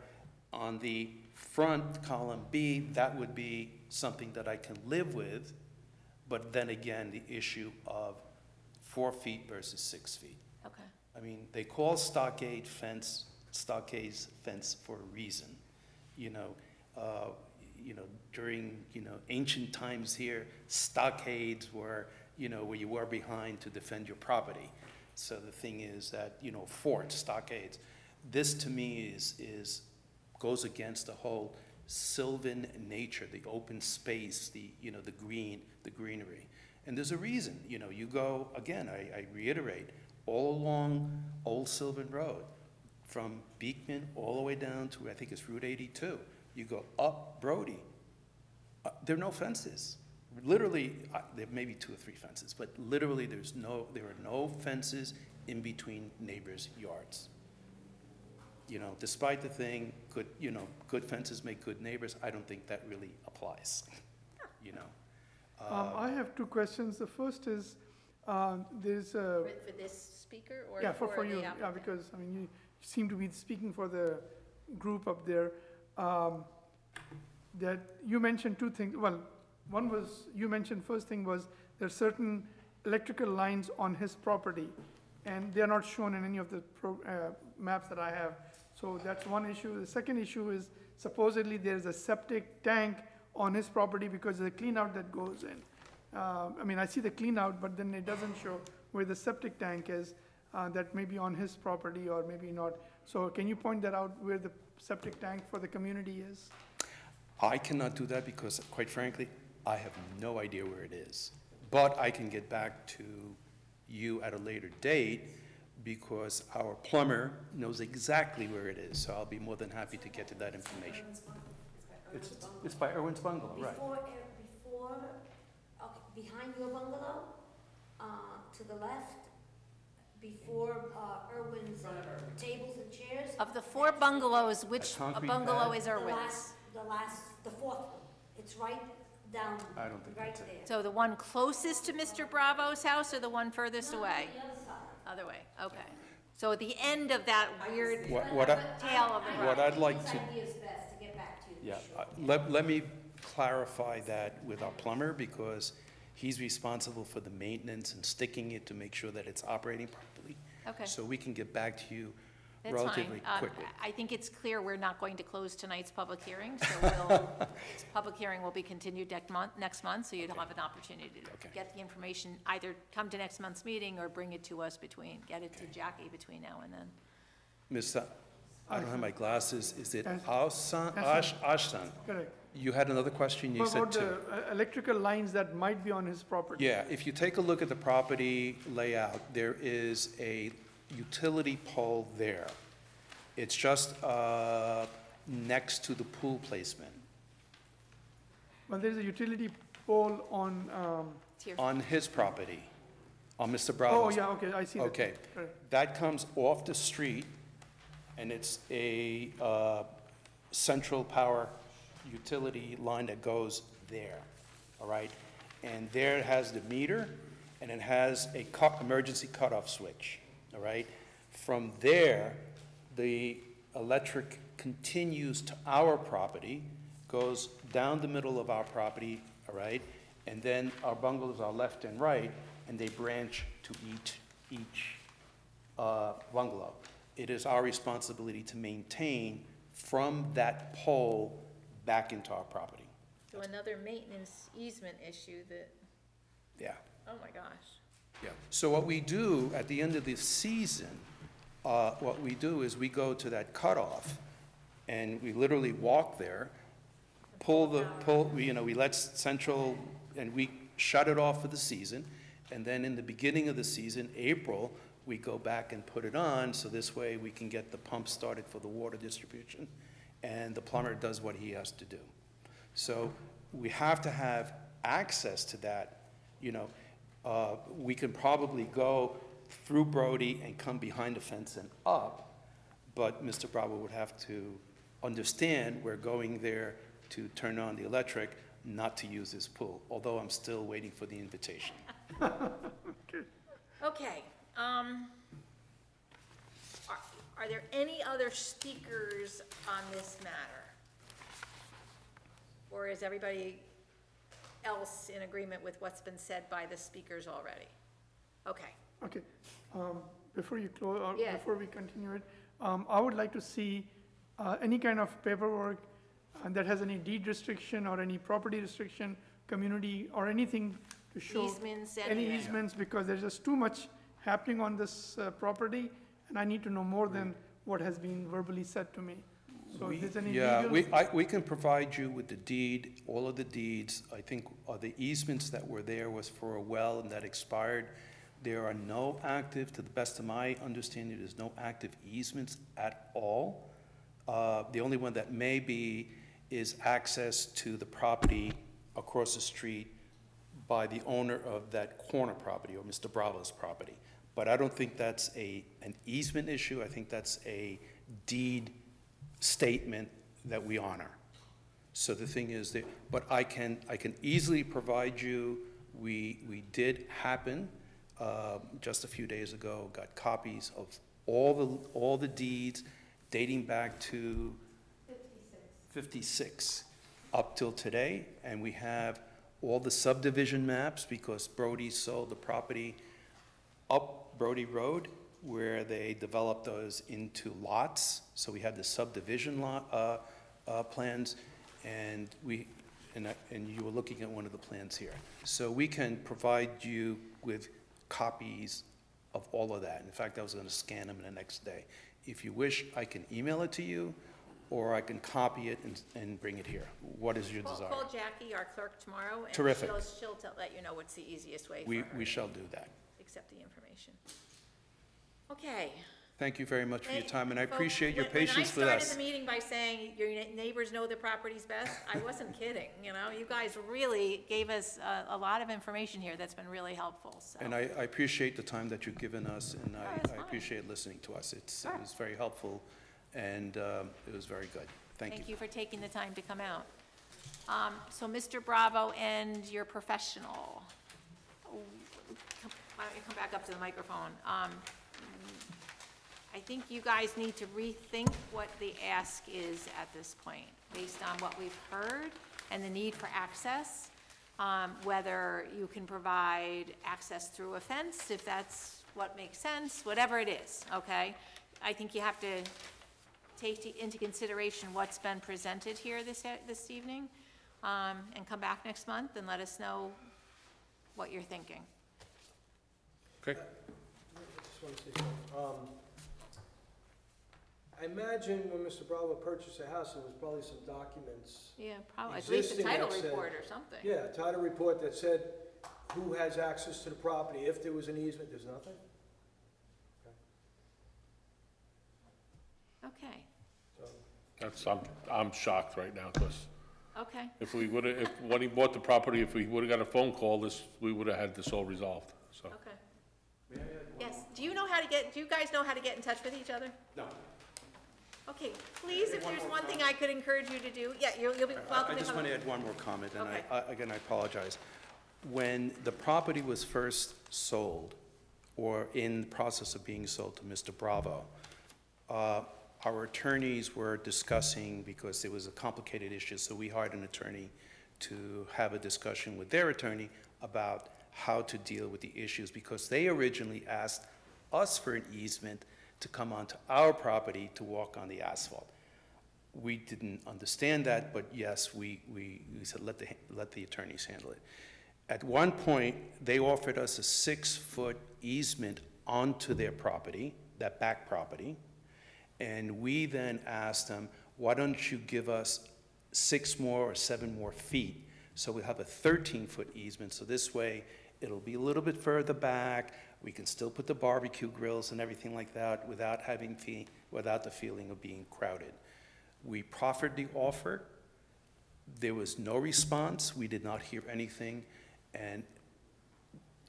On the front column B, that would be something that I can live with, but then again, the issue of 4 feet versus 6 feet. Okay. I mean, they call stockades fence for a reason. During, ancient times here, stockades were, where you were behind to defend your property. So the thing is that, forts, stockades, this to me goes against the whole sylvan nature, the open space, the greenery. And there's a reason, you go, again, I reiterate, all along Old Sylvan Road, from Beekman all the way down to, I think it's Route 82. You go up Brody, there are no fences. Literally, there may be 2 or 3 fences, but literally there are no fences in between neighbors' yards. Despite the thing, good fences make good neighbors, I don't think that really applies, I have 2 questions. The first is, there's a... For this speaker or Yeah, for the you, applicant? because, you seem to be speaking for the group up there. That you mentioned 2 things. Well, one was, you mentioned first thing was there are certain electrical lines on his property, and they're not shown in any of the maps that I have. So that's one issue. The second issue is supposedly there's a septic tank on his property because there's a clean out that goes in. I see the clean out, but then it doesn't show where the septic tank is, that may be on his property or maybe not. So can you point that out where the septic tank for the community is? I cannot do that because, quite frankly, I have no idea where it is. But I can get back to you at a later date because our plumber knows exactly where it is. So I'll be more than happy to get to that information. It's by Irwin's Bungalow, right? Behind your bungalow, to the left, before Irwin's tables and chairs. Of the 4 bungalows, which concrete bungalow pad? is Irwin's? The 4th one. It's right down, I don't think right that's it. there. So the one closest to Mr. Bravo's house or the one furthest away? The other side. Other way, okay. So at the end of that weird What tail of the road. I'd like to, This idea is best to get back to you. yeah, let me clarify that with our plumber because He's responsible for the maintenance and sticking it to make sure that it's operating properly. Okay. So we can get back to you That's relatively fine. quickly. I think it's clear we're not going to close tonight's public hearing, so this public hearing will be continued next month, so you'll have an opportunity to get the information, either come to next month's meeting or bring it to us get it to Jackie between now and then. Ms. I don't have my glasses. Is it Yes. Ashsan? Correct. You had another question, you What said about two. the electrical lines that might be on his property? Yeah, if you take a look at the property layout, there is a utility pole there. It's just next to the pool placement. Well, there's a utility pole on, On his property, on Mr. oh, Bravo's. yeah, okay, I see that. Okay, Correct. that comes off the street, and it's a central power utility line that goes there, all right? And there it has the meter, and it has a emergency cutoff switch, all right? From there, the electric continues to our property, goes down the middle of our property, all right? And then our bungalows are left and right, and they branch to each bungalow. It is our responsibility to maintain from that pole back into our property. So another maintenance easement issue that, Yeah, oh my gosh. yeah. So what we do at the end of the season, what we do is we go to that cutoff, and we literally walk there, we let central, and we shut it off for the season, and then in the beginning of the season, April, we go back and put it on, so this way we can get the pump started for the water distribution, and the plumber does what he has to do. So we have to have access to that, we can probably go through Brody and come behind the fence and up, but Mr. Bravo would have to understand we're going there to turn on the electric, not to use his pool, although I'm still waiting for the invitation. Okay, are there any other speakers on this matter? Or is everybody else in agreement with what's been said by the speakers already? Okay, Okay, before you close, or Yeah. before we continue it, I would like to see any kind of paperwork that has any deed restriction or any property restriction, community, or anything to show. Easements, Any anything. easements, because there's just too much happening on this property, and I need to know more than what has been verbally said to me. So if there's any Yeah, legal. we can provide you with the deed, all of the deeds. I think the easements that were there was for a well and that expired. There are no active, to the best of my understanding, there's no active easements at all. The only one that may be is access to the property across the street by the owner of that corner property, or Mr. Bravo's property. But I don't think that's an easement issue. I think that's a deed statement that we honor. So the thing is that, but I can easily provide you, we did happen, just a few days ago, got copies of all the deeds dating back to 56 up till today, and we have all the subdivision maps, because Brody sold the property up Brody Road, where they developed those into lots. So we have the subdivision lot, plans, and you were looking at one of the plans here. So we can provide you with copies of all of that. In fact, I was gonna scan them the next day. If you wish, I can email it to you, or I can copy it and bring it here. What is your desire? Call Jackie, our clerk, tomorrow. And Terrific. She'll let you know what's the easiest way for We her shall do that. to accept the information. Okay. Thank you very much for your time, and I Folks, appreciate your when patience with I us. started the meeting by saying your neighbors know the properties best, I wasn't kidding, You guys really gave us a lot of information here that's been really helpful, so. And I appreciate the time that you've given us, and that's I fine. appreciate listening to us. It Sure. was very helpful, and it was very good. Thank you. Thank you for taking the time to come out. So Mr. Bravo and your professional, why don't you come back up to the microphone? I think you guys need to rethink what the ask is at this point, based on what we've heard and the need for access. whether you can provide access through a fence, if that's what makes sense, whatever it is, okay? I think you have to take into consideration what's been presented here this evening, and come back next month and let us know what you're thinking. Okay. I just want to say something. I imagine when Mr. Bravo purchased the house, there was probably some documents. Yeah, probably, at least a Existing title that said- report or something. Yeah, a title report that said who has access to the property, if there was an easement, there's nothing? Okay, So, I'm shocked right now, because okay. if we would've, when he bought the property, if we would've got a phone call, we would've had this all resolved, so. Okay. Yes, do you guys know how to get in touch with each other? No. Okay, please, if there's one thing I could encourage you to do, yeah, you'll be welcome to come. I just want to add one more comment, and Okay. again, I apologize. When the property was first sold, or in the process of being sold to Mr. Bravo, our attorneys were discussing, because there was a complicated issue, so we hired an attorney to have a discussion with their attorney about how to deal with the issues, because they originally asked us for an easement to come onto our property to walk on the asphalt. We didn't understand that, but yes, we said let the attorneys handle it. At one point, they offered us a 6-foot easement onto their property, that back property, and we then asked them, why don't you give us 6 more or 7 more feet, so we'll have a 13-foot easement, so this way it'll be a little bit further back, we can still put the barbecue grills and everything like that without the feeling of being crowded. We proffered the offer. There was no response. We did not hear anything, and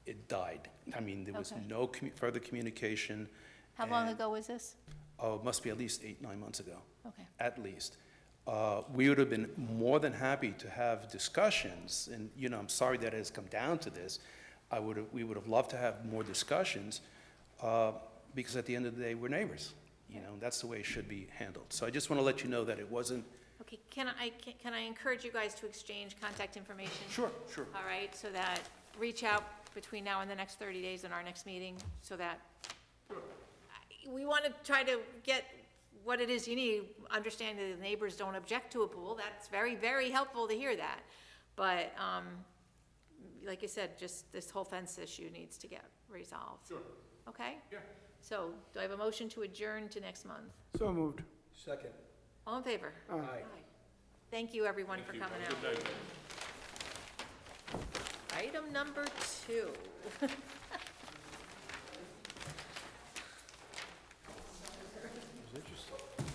it died. I mean, there was Okay. no further communication. How long and- ago was this? Oh, it must be at least 8-9 months ago. Okay. At least. We would have been more than happy to have discussions, and, I'm sorry that it has come down to this. We would have loved to have more discussions, because at the end of the day, we're neighbors. That's the way it should be handled. So I just want to let you know that it wasn't. Okay, can I encourage you guys to exchange contact information? Sure. All right, so that, reach out between now and the next 30 days in our next meeting, so that we want to try to get what it is you need. Understand that the neighbors don't object to a pool. That's very, very helpful to hear that. But, like you said, just this whole fence issue needs to get resolved. Sure. Okay? Yeah. So, do I have a motion to adjourn to next month? So moved. second. All in favor? Aye. Thank you, everyone, for coming out. Good night. Item number 2.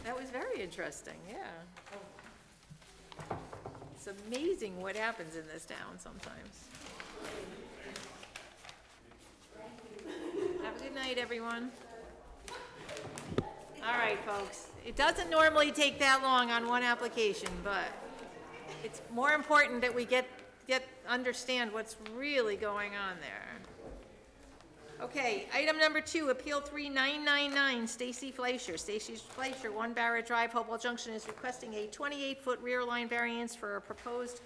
That was very interesting, yeah. It's amazing what happens in this town sometimes. Have a good night, everyone. All right, folks. It doesn't normally take that long on one application, but it's more important that we understand what's really going on there. Okay, item number 2, Appeal 3999, Stacy Fleischer. Stacy Fleischer, 1 Barrett Drive, Hopewell Junction, is requesting a 28-foot rear line variance for a proposed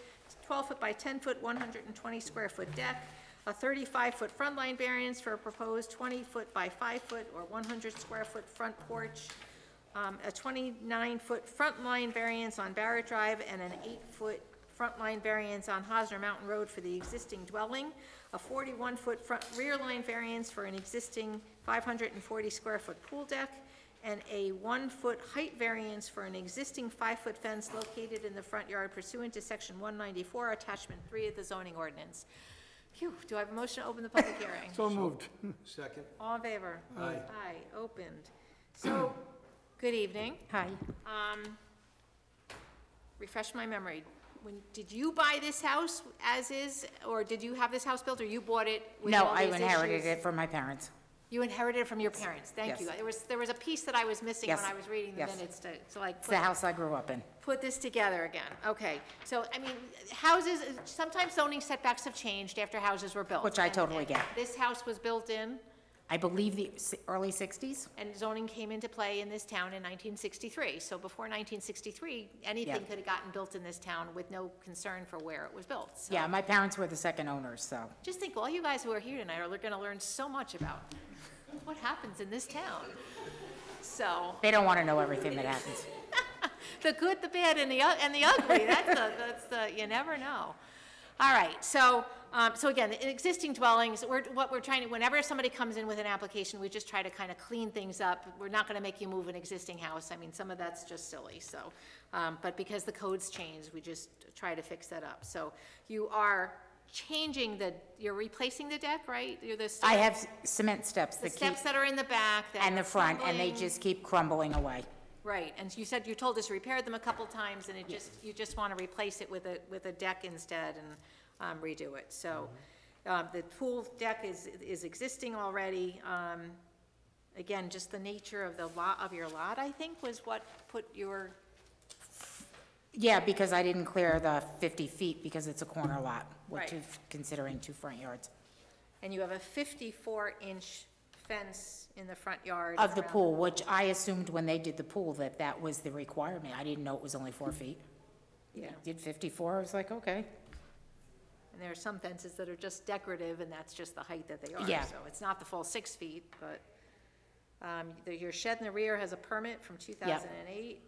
12-foot by 10-foot, 120-square-foot deck, a 35-foot front line variance for a proposed 20-foot by 5-foot or 100-square-foot front porch, a 29-foot front line variance on Barrett Drive, and an 8-foot front line variance on Hosner Mountain Road for the existing dwelling, a 41-foot front rear line variance for an existing 540-square-foot pool deck, and a 1-foot height variance for an existing 5-foot fence located in the front yard pursuant to Section 194, Attachment 3 of the zoning ordinance. Phew, do I have a motion to open the public hearing? So moved. Second. All in favor? Aye. Aye, opened. So, good evening. Hi. Refresh my memory. Did you buy this house as is, or did you have this house built, or you bought it with No, all I these inherited issues? it from my parents. You inherited it from your parents, thank you. Yes. There was a piece that I was missing when Yes, I was reading the yes. minutes to like It's the house I grew up in. put this together again. Okay, so, I mean, houses, sometimes zoning setbacks have changed after houses were built. Which I and- totally and get. This house was built in, I believe the early 60s. And zoning came into play in this town in 1963. So before 1963, anything Yeah. could have gotten built in this town with no concern for where it was built. So Yeah, my parents were the second owners, so. just think, all you guys who are here tonight are going to learn so much about what happens in this town. So They don't want to know everything that happens. the good, the bad, and the ugly. That's the you never know. All right. So again, the existing dwellings. What we're trying to. Whenever somebody comes in with an application, we just try to kind of clean things up. We're not going to make you move an existing house. I mean, some of that's just silly. So, but because the codes change, we just try to fix that up. So you are changing you're replacing the deck, right? You're the I have cement steps the that keep, steps that are in the back that and are the front, and they crumbling. just keep crumbling away. Right, and you told us you repaired them a couple times, and you just want to replace it with a deck instead and redo it. So, the pool deck is existing already. Again, just the nature of your lot, I think, was what put your, Yeah, because I didn't clear the 50 feet because it's a corner lot, which Right. is considering 2 front yards. and you have a 54-inch fence in the front yard. Of the around pool, which I assumed when they did the pool that was the requirement. I didn't know it was only 4 feet. Yeah. Did 54, I was like, okay. And there are some fences that are just decorative, and that's just the height that they are. Yeah. So it's not the full 6 feet, but your shed in the rear has a permit from 2008.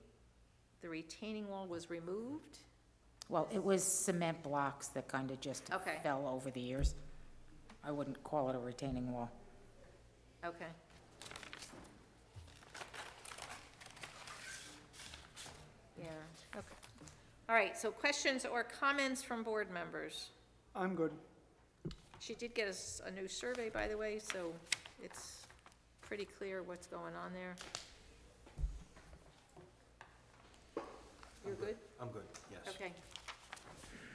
The retaining wall was removed. Well, it was cement blocks that kind of just Okay. fell over the years. I wouldn't call it a retaining wall. Okay. Yeah, okay. All right, so questions or comments from board members? I'm good. She did get us a new survey, by the way, so it's pretty clear what's going on there. You're good? I'm good, yes. Okay.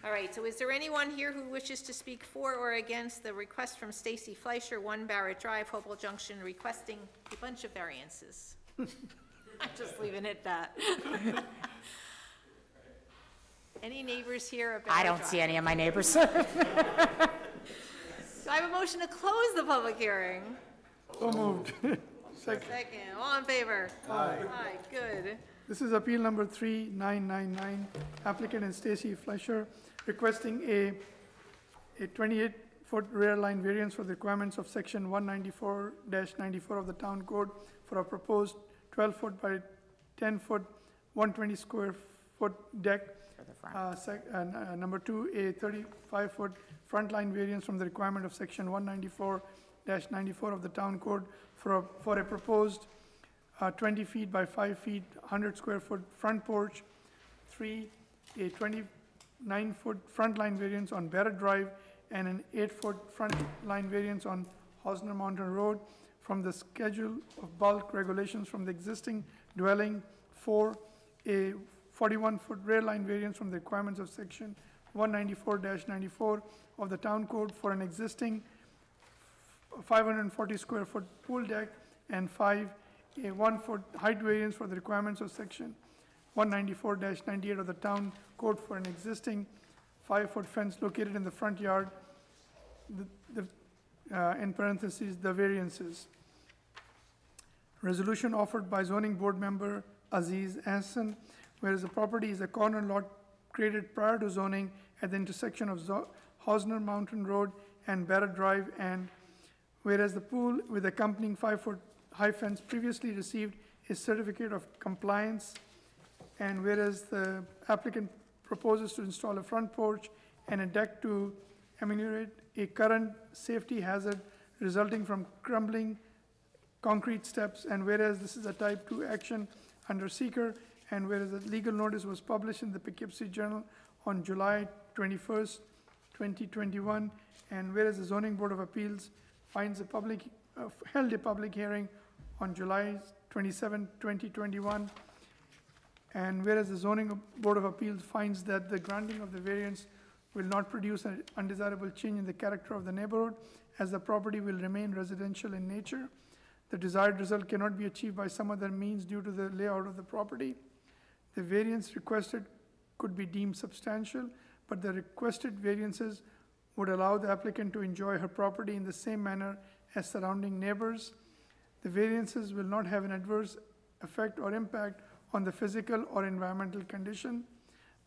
All right, so is there anyone here who wishes to speak for or against the request from Stacy Fleischer, 1 Barrett Drive, Hopewell Junction, requesting a bunch of variances? I'm just leaving it at that. Any neighbors here at Barrett I Drive? don't see any of my neighbors. So I have a motion to close the public hearing. So moved. Second. Second, all in favor? Aye. Aye, good. This is appeal number 3999. Applicant is Stacy Fleischer requesting a 28-foot rear line variance for the requirements of section 194-94 of the town code for a proposed 12-foot by 10-foot, 120 square foot deck. For the front. Number 2, a 35-foot front line variance from the requirement of section 194-94 of the town code for a proposed 20 feet by 5 feet, 100 square foot front porch. 3, a 29-foot front line variance on Barrett Drive and an 8-foot front line variance on Hosner Mountain Road from the schedule of bulk regulations from the existing dwelling. 4, a 41-foot rear line variance from the requirements of section 194-94 of the town code for an existing 540 square foot pool deck. And 5, a 1-foot height variance for the requirements of section 194-98 of the town code for an existing 5-foot fence located in the front yard, in parentheses, the variances. Resolution offered by zoning board member Aziz Hassan, whereas the property is a corner lot created prior to zoning at the intersection of Hosner Mountain Road and Barrett Drive, and whereas the pool with accompanying 5-foot high fence previously received a certificate of compliance, and whereas the applicant proposes to install a front porch and a deck to ameliorate a current safety hazard resulting from crumbling concrete steps, and whereas this is a type 2 action under seeker, and whereas a legal notice was published in the Poughkeepsie Journal on July 21st, 2021, and whereas the Zoning Board of Appeals finds held a public hearing on July 27, 2021, and whereas the Zoning Board of Appeals finds that the granting of the variance will not produce an undesirable change in the character of the neighborhood, as the property will remain residential in nature. The desired result cannot be achieved by some other means due to the layout of the property. The variance requested could be deemed substantial, but the requested variances would allow the applicant to enjoy her property in the same manner as surrounding neighbors. The variances will not have an adverse effect or impact on the physical or environmental condition.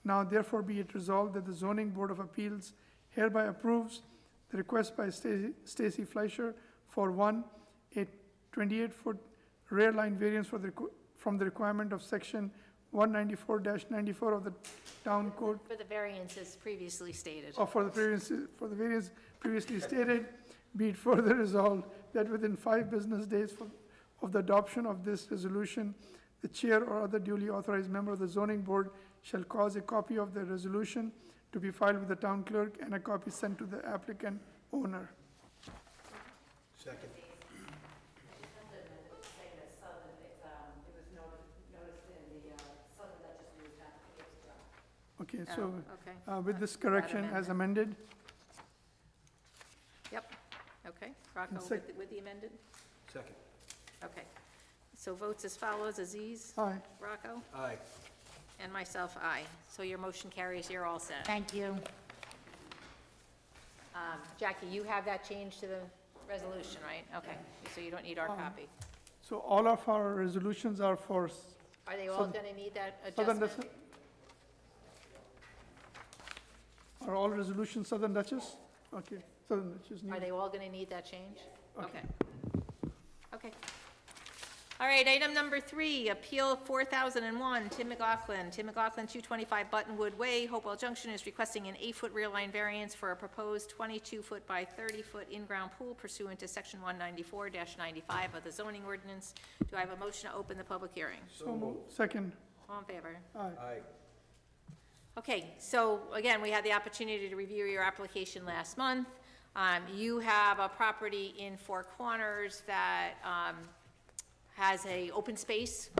Now therefore be it resolved that the Zoning Board of Appeals hereby approves the request by Stacy Fleischer for one, a 28-foot rear line variance from the requirement of section 194-94 of the Town Code, For the variances previously stated. or for the variance previously stated, be it further resolved that within 5 business days of the adoption of this resolution, the chair or other duly authorized member of the zoning board shall cause a copy of the resolution to be filed with the town clerk and a copy sent to the applicant owner. Second. Okay, so Okay, with this correction as amended, yep, okay. Rocco with the amended? Second. Okay. So votes as follows: Aziz? aye. Rocco? Aye. And myself, aye. So your motion carries, you're all set. Thank you. Jackie, you have that change to the resolution, right? Okay, so you don't need our copy. So all of our resolutions are for Are they all gonna need that Southern adjustment? Dutchess? Are all resolutions Southern Dutchess? Okay, Southern Dutchess. Are need- they all gonna need that change? Okay. Okay. All right, item number 3, Appeal 4001, Tim McLaughlin. Tim McLaughlin, 225 Buttonwood Way, Hopewell Junction, is requesting an 8-foot rear line variance for a proposed 22-foot by 30-foot in-ground pool pursuant to section 194-95 of the zoning ordinance. Do I have a motion to open the public hearing? So moved. Second, All in favor? aye. Aye. Okay, so again, we had the opportunity to review your application last month. You have a property in Four Corners that has a open space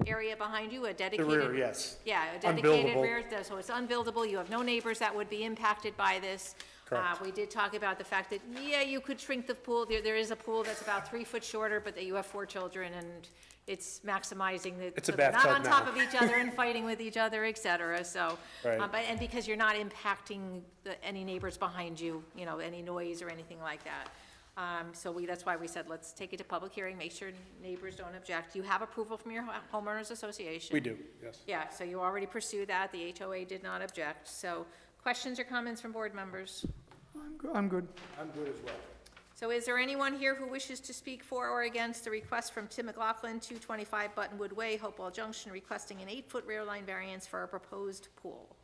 area behind you, a dedicated... The rear, yes. Yeah, a dedicated Unbuildable. rear, so it's unbuildable, you have no neighbors that would be impacted by this. Correct. We did talk about the fact that, yeah, you could shrink the pool, there is a pool that's about 3 foot shorter, but that you have 4 children, and it's maximizing the... It's a so they're not on bathtub top now. of each other and fighting with each other, et cetera, so... Right. But, and because you're not impacting any neighbors behind you, you know, any noise or anything like that. So that's why we said, let's take it to public hearing, make sure neighbors don't object. You have approval from your homeowners association. We do, yes. Yeah, so you already pursued that, the HOA did not object. So questions or comments from board members? I'm good. I'm good as well. So is there anyone here who wishes to speak for or against the request from Tim McLaughlin, 225 Buttonwood Way, Hopewell Junction, requesting an 8-foot rear line variance for a proposed pool?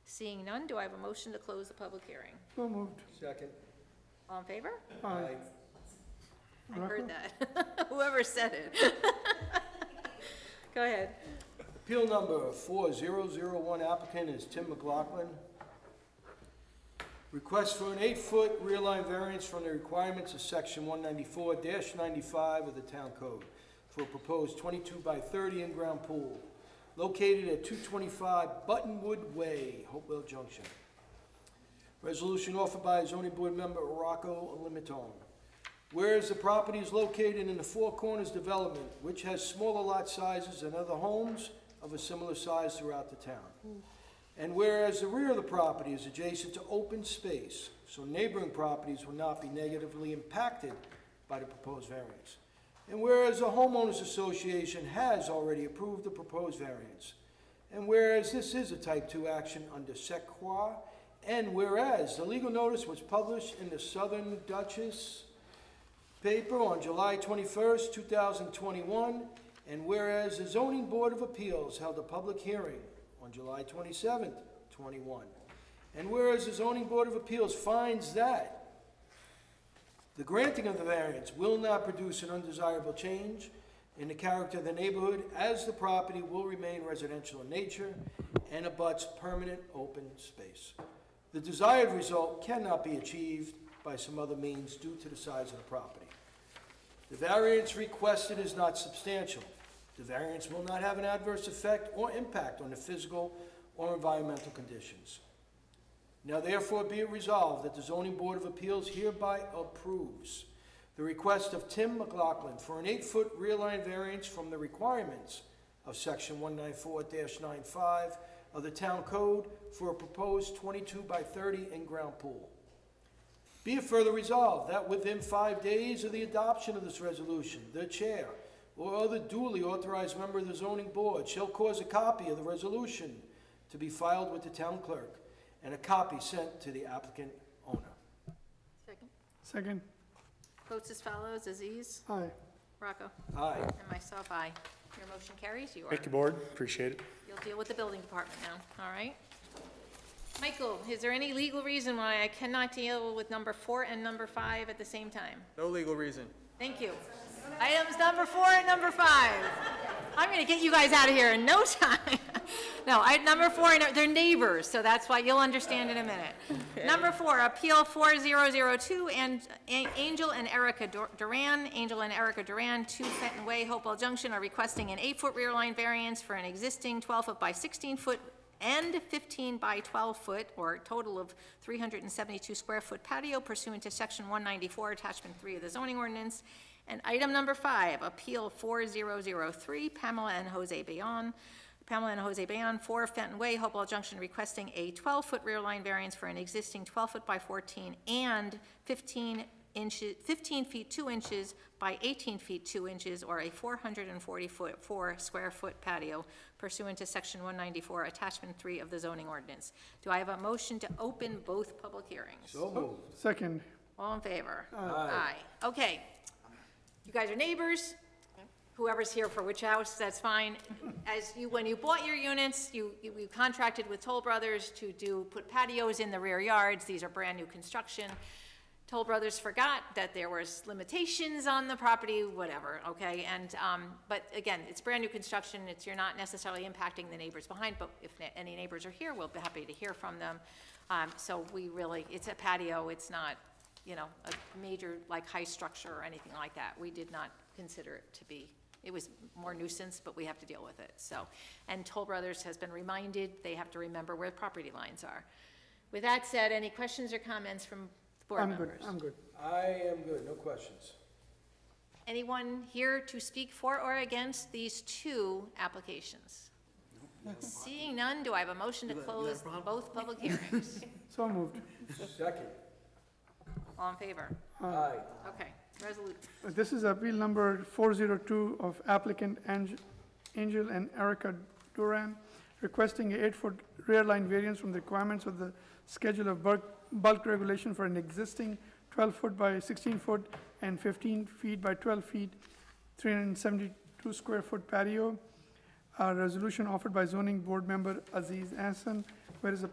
Seeing none, do I have a motion to close the public hearing? So moved. Second. All in favor? Aye. I heard that. Whoever said it. Go ahead. Appeal number 4001, applicant is Tim McLaughlin. Request for an 8-foot rear line variance from the requirements of section 194-95 of the town code for a proposed 22 by 30 in-ground pool located at 225 Buttonwood Way, Hopewell Junction. Resolution offered by zoning board member Rocco Limitone. Whereas the property is located in the Four Corners development, which has smaller lot sizes than other homes of a similar size throughout the town. And whereas the rear of the property is adjacent to open space, so neighboring properties will not be negatively impacted by the proposed variance. And whereas the homeowners association has already approved the proposed variance. And whereas this is a type 2 action under Sec Qua. And whereas the legal notice was published in the Southern Dutchess paper on July 21st, 2021, and whereas the Zoning Board of Appeals held a public hearing on July 27th, 21, and whereas the Zoning Board of Appeals finds that the granting of the variance will not produce an undesirable change in the character of the neighborhood, as the property will remain residential in nature and abuts permanent open space. The desired result cannot be achieved by some other means due to the size of the property. The variance requested is not substantial. The variance will not have an adverse effect or impact on the physical or environmental conditions. Now therefore be it resolved that the Zoning Board of Appeals hereby approves the request of Tim McLaughlin for an 8-foot rear line variance from the requirements of section 194-95 of the town code for a proposed 22 by 30 in-ground pool. Be it further resolved that within 5 days of the adoption of this resolution, the chair or other duly authorized member of the zoning board shall cause a copy of the resolution to be filed with the town clerk and a copy sent to the applicant owner. Second. Second. Votes as follows, Aziz, Aye. Rocco, Aye. and myself, aye. Your motion carries. You are, Thank you, board. Appreciate it. you'll deal with the building department now, all right? Michael, is there any legal reason why I cannot deal with number 4 and number 5 at the same time? No legal reason. Thank you. Items number 4 and number 5. I'm gonna get you guys out of here in no time. No, number 4, they're neighbors, so that's why you'll understand in a minute. Number 4, Appeal 4002, and Angel and Erica Duran. Angel and Erica Duran, 2 Fenton Way, Hopewell Junction, are requesting an 8-foot rear line variance for an existing 12-foot by 16-foot and 15 by 12 foot, or a total of 372 square foot patio pursuant to section 194, attachment 3 of the zoning ordinance. And item number 5, Appeal 4003, Pamela and Jose Bayon. Pamela and Jose Bayon, 4 Fenton Way, Hopewell Junction, requesting a 12-foot rear line variance for an existing 12-foot by 14 and 15 feet 2 inches by 18 feet 2 inches, or a 444 square foot patio pursuant to section 194, attachment 3 of the zoning ordinance. Do I have a motion to open both public hearings? So moved. Second. All in favor? Aye. Okay. You guys are neighbors. Whoever's here for which house, that's fine. When you bought your units, you contracted with Toll Brothers to put patios in the rear yards. These are brand new construction. Toll Brothers forgot that there was limitations on the property, whatever, okay? And, but again, it's brand new construction. You're not necessarily impacting the neighbors behind, but if any neighbors are here, we'll be happy to hear from them. So it's a patio. It's not, you know, a major like high structure or anything like that. We did not consider it to be. It was more nuisance, but we have to deal with it. So, and Toll Brothers has been reminded they have to remember where the property lines are. With that said, any questions or comments from board members? I'm good. I am good, no questions. Anyone here to speak for or against these 2 applications? Seeing none, do I have a motion to close both public hearings? So moved. Second. All in favor? Aye. Okay, resolution. This is appeal number 402 of applicant Angel and Erica Duran, requesting a 8-foot rear line variance from the requirements of the schedule of bulk regulation for an existing 12-foot by 16-foot and 15 feet by 12 feet, 372 square foot patio. A resolution offered by zoning board member Aziz Hassan, whereas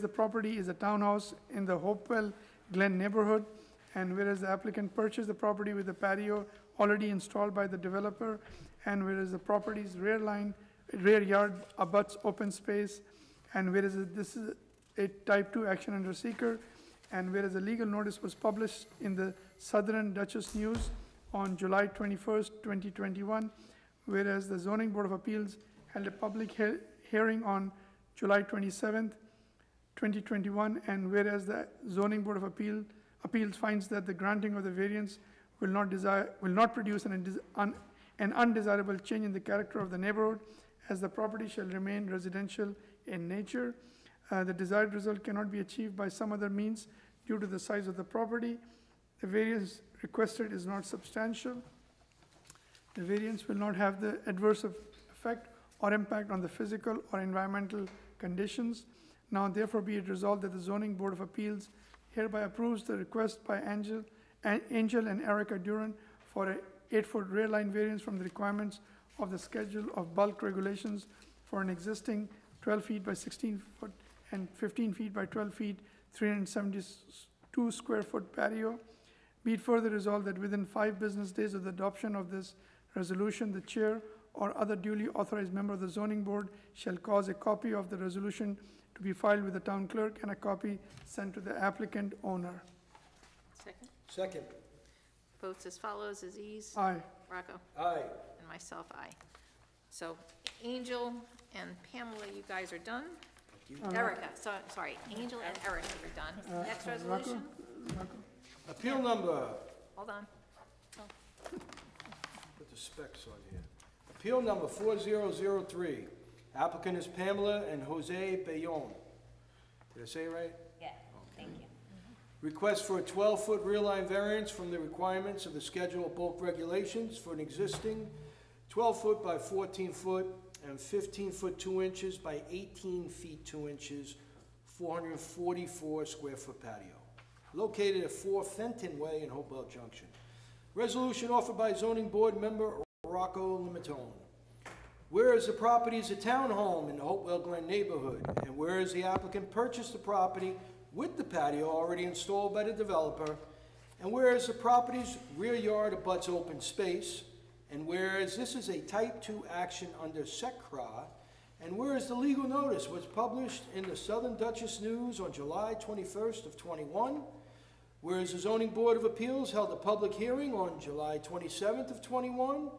the property is a townhouse in the Hopewell Glen neighborhood, and whereas the applicant purchased the property with a patio already installed by the developer, and whereas the property's rear yard abuts open space, and whereas this is a type 2 action under seeker, and whereas a legal notice was published in the Southern Dutchess News on July 21st, 2021, whereas the Zoning Board of Appeals held a public hearing on July 27th, 2021, and whereas the Zoning Board of Appeals finds that the granting of the variance will not produce an undesirable change in the character of the neighborhood, as the property shall remain residential in nature. The desired result cannot be achieved by some other means due to the size of the property. The variance requested is not substantial. The variance will not have the adverse effect or impact on the physical or environmental conditions. Now therefore be it resolved that the Zoning Board of Appeals hereby approves the request by Angel and Erica Duran for a 8-foot rear line variance from the requirements of the schedule of bulk regulations for an existing 12 feet by 16 foot and 15 feet by 12 feet, 372 square foot patio. Be it further resolved that within 5 business days of the adoption of this resolution, the chair or other duly authorized member of the zoning board shall cause a copy of the resolution to be filed with the town clerk and a copy sent to the applicant owner. Second. Second. Votes as follows, Aziz. Aye. Rocco. Aye. And myself, aye. So Angel and Pamela, you guys are done. Erica, sorry, Angel and Erica are done. Next resolution? Appeal number, Hold on. put the specs on here. Appeal number 4003, Applicant is Pamela and Jose Bayonne. Did I say it right? Yeah, thank you. Request for a 12-foot rear line variance from the requirements of the Schedule of Bulk Regulations for an existing 12-foot by 14-foot and 15-foot 2 inches by 18 feet 2 inches, 444 square foot patio, located at 4 Fenton Way in Hopewell Junction. Resolution offered by zoning board member Rocco Limatone. Whereas the property is a townhome in the Hopewell Glen neighborhood, and whereas the applicant purchased the property with the patio already installed by the developer, and whereas the property's rear yard abuts open space, and whereas this is a type 2 action under SECRA, and whereas the legal notice was published in the Southern Dutchess News on July 21st of 21, whereas the Zoning Board of Appeals held a public hearing on July 27th of 21,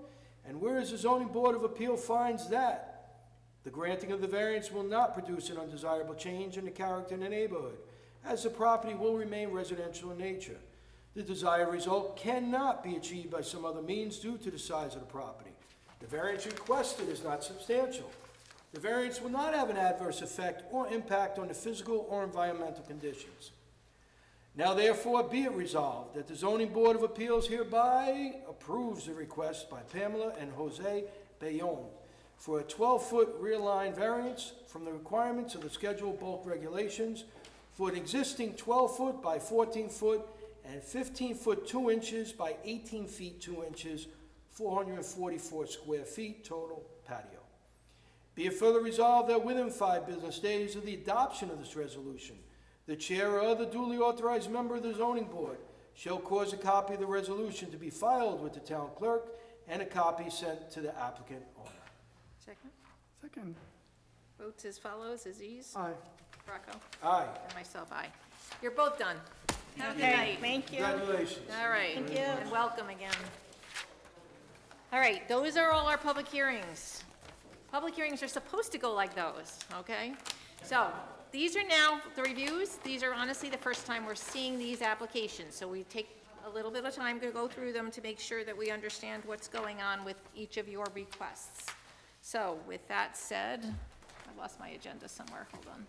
and whereas the Zoning Board of Appeal finds that the granting of the variance will not produce an undesirable change in the character in the neighborhood, as the property will remain residential in nature. The desired result cannot be achieved by some other means due to the size of the property. The variance requested is not substantial. The variance will not have an adverse effect or impact on the physical or environmental conditions. Now therefore be it resolved that the Zoning Board of Appeals hereby approves the request by Pamela and Jose Bayonne for a 12-foot rear line variance from the requirements of the Schedule of Bulk Regulations for an existing 12-foot by 14-foot and 15-foot 2 inches by 18 feet 2 inches, 444 square feet total patio. Be it further resolved that within 5 business days of the adoption of this resolution, the chair or other duly authorized member of the zoning board shall cause a copy of the resolution to be filed with the town clerk and a copy sent to the applicant owner. Second. Second. Votes as follows, Aziz. Aye. Rocco. Aye. And myself, aye. You're both done. Have a good Okay, night. thank you. Congratulations. All right. Thank you. And welcome again. All right, those are all our public hearings. Public hearings are supposed to go like those, okay? So, these are now the reviews. These are honestly the first time we're seeing these applications, so we take a little bit of time to go through them to make sure that we understand what's going on with each of your requests. So, with that said, I lost my agenda somewhere, hold on.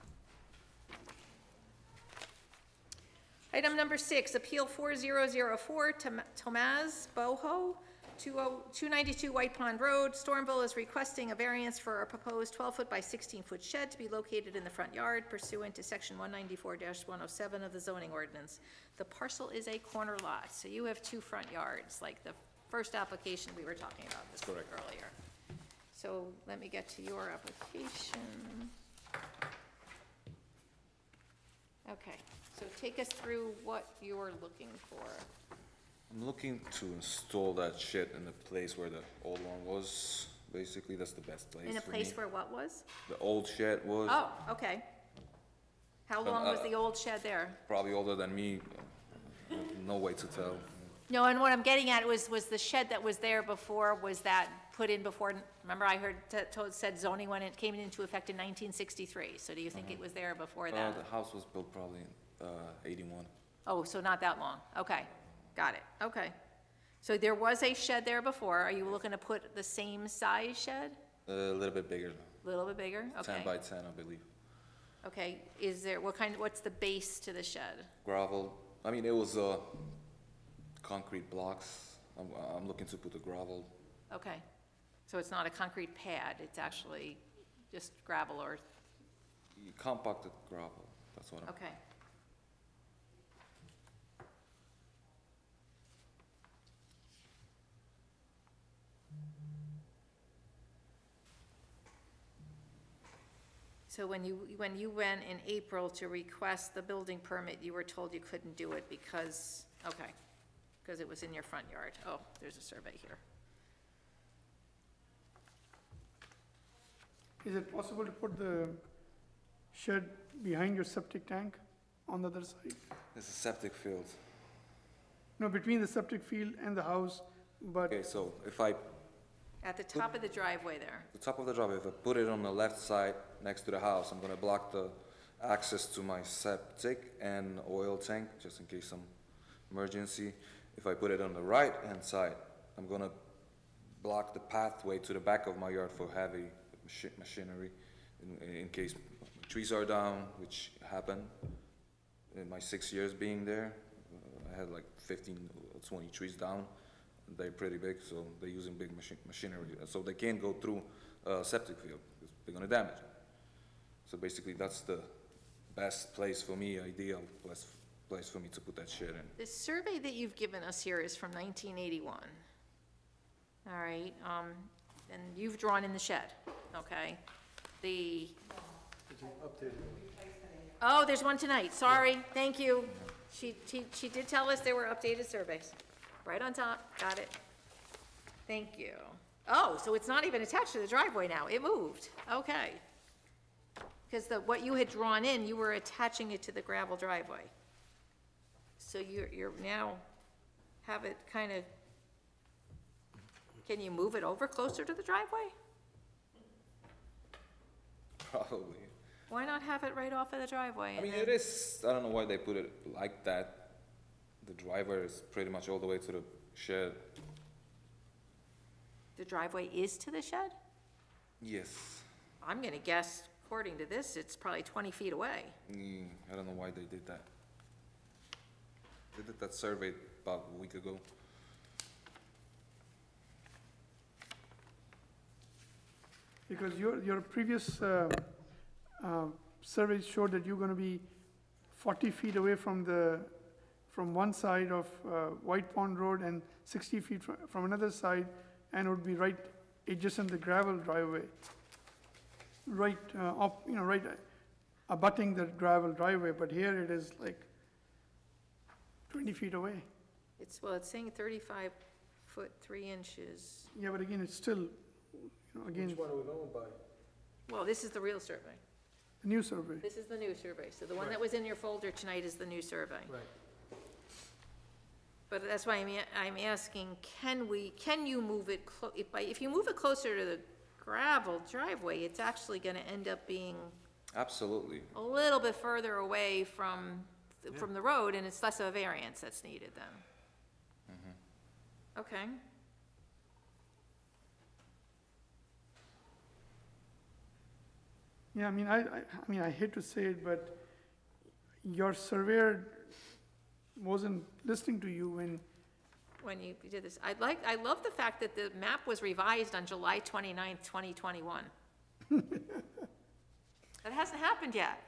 Item number 6, Appeal 4004, Tomaz Boho, 292 White Pond Road. Stormville is requesting a variance for a proposed 12-foot by 16-foot shed to be located in the front yard pursuant to Section 194-107 of the zoning ordinance. The parcel is a corner lot, so you have 2 front yards, like the first application we were talking about this earlier. So let me get to your application. Okay, so take us through what you're looking for. I'm looking to install that shed in the place where the old one was. Basically, that's the best place In a for place me. where what was? The old shed was. Oh, okay. How long was the old shed there? Probably older than me. No way to tell. No, and what I'm getting at was the shed that was there before, was that put in before, remember I heard said zoning when it came into effect in 1963, so do you think it was there before that? The house was built probably in 81. Oh, so not that long, okay, got it, okay. So there was a shed there before, are you looking to put the same size shed? A little bit bigger. A little bit bigger, okay. 10 by 10, I believe. Okay, is there, what's the base to the shed? Gravel. I mean, it was concrete blocks. I'm looking to put the gravel. Okay, so it's not a concrete pad, it's actually just gravel or, Compacted gravel. That's what I'm. okay. So when you went in April to request the building permit, you were told you couldn't do it because, okay, because it was in your front yard. Oh, there's a survey here. Is it possible to put the shed behind your septic tank on the other side? It's a septic field. No, between the septic field and the house, but Okay, so if I, At the top of the driveway there. the top of the driveway, if I put it on the left side next to the house, I'm gonna block the access to my septic and oil tank, just in case some emergency. If I put it on the right-hand side, I'm gonna block the pathway to the back of my yard for heavy machinery in case trees are down, which happened in my 6 years being there. I had like 15 or 20 trees down. They're pretty big, so they're using big machinery. So they can't go through a septic field, because they're gonna damage it. So basically, that's the best place for me, ideal place for me to put that shit in. The survey that you've given us here is from 1981. All right, and you've drawn in the shed, okay? Oh, there's one tonight, sorry, thank you. She did tell us there were updated surveys. Right on top, got it. Thank you. Oh, so it's not even attached to the driveway now, it moved, okay. Because what you had drawn in, you were attaching it to the gravel driveway. So you're now have it kind of, can you move it over closer to the driveway? Probably. Why not have it right off of the driveway? I mean, it is, I don't know why they put it like that. The driveway is pretty much all the way to the shed. The driveway is to the shed? Yes. I'm gonna guess, according to this, it's probably 20 feet away. I don't know why they did that. They did that survey about a week ago. Because your previous survey showed that you're gonna be 40 feet away from one side of White Pond Road and 60 feet from another side, and it would be right adjacent the gravel driveway. Right, right abutting the gravel driveway, but here it is like 20 feet away. It's saying 35 foot 3 inches. Yeah, but again, it's still, again, Which one are we going by? Well, this is the real survey. a new survey. This is the new survey. So the one that was in your folder tonight is the new survey. Right. But that's why I'm asking, can you move it, if you move it closer to the gravel driveway, it's actually gonna end up being Absolutely. a little bit further away from the road, and it's less of a variance that's needed then. Okay. Yeah, I mean, I hate to say it, but your surveyor wasn't listening to you When you did this, I love the fact that the map was revised on July 29th, 2021. That hasn't happened yet.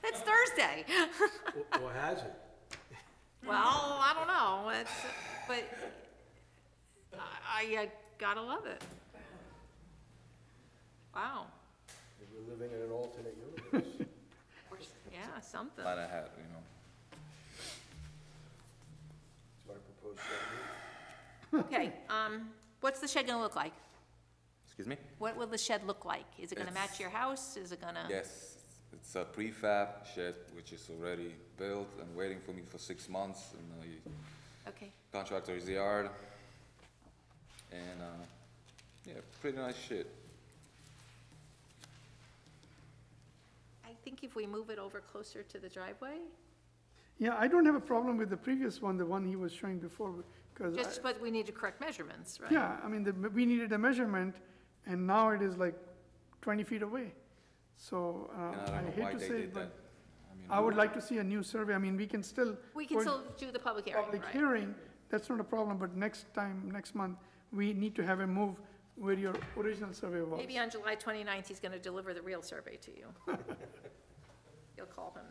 That's Thursday. Or has it? Well, I don't know, but I gotta love it. Wow, We're living in an alternate universe. yeah, something. Plan ahead, you know. That's my proposed shed. Okay, what's the shed gonna look like? Excuse me? What will the shed look like? Is it gonna match your house? Is it gonna? Yes, it's a prefab shed which is already built and waiting for me for 6 months in the Okay, contractor's yard. And yeah, pretty nice shit. I think if we move it over closer to the driveway, Yeah, I don't have a problem with the previous one, the one he was showing before, because, but we need to correct measurements, right? yeah, I mean, we needed a measurement, and now it is like 20 feet away. So, And I I don't know hate why to they say did it, but that. mean, I would like to see a new survey. I mean, we can still. We can for still do the public hearing, Public right? hearing, that's not a problem, but next month, we need to have a move where your original survey was. Maybe on July 29th, he's gonna deliver the real survey to you. You'll call him,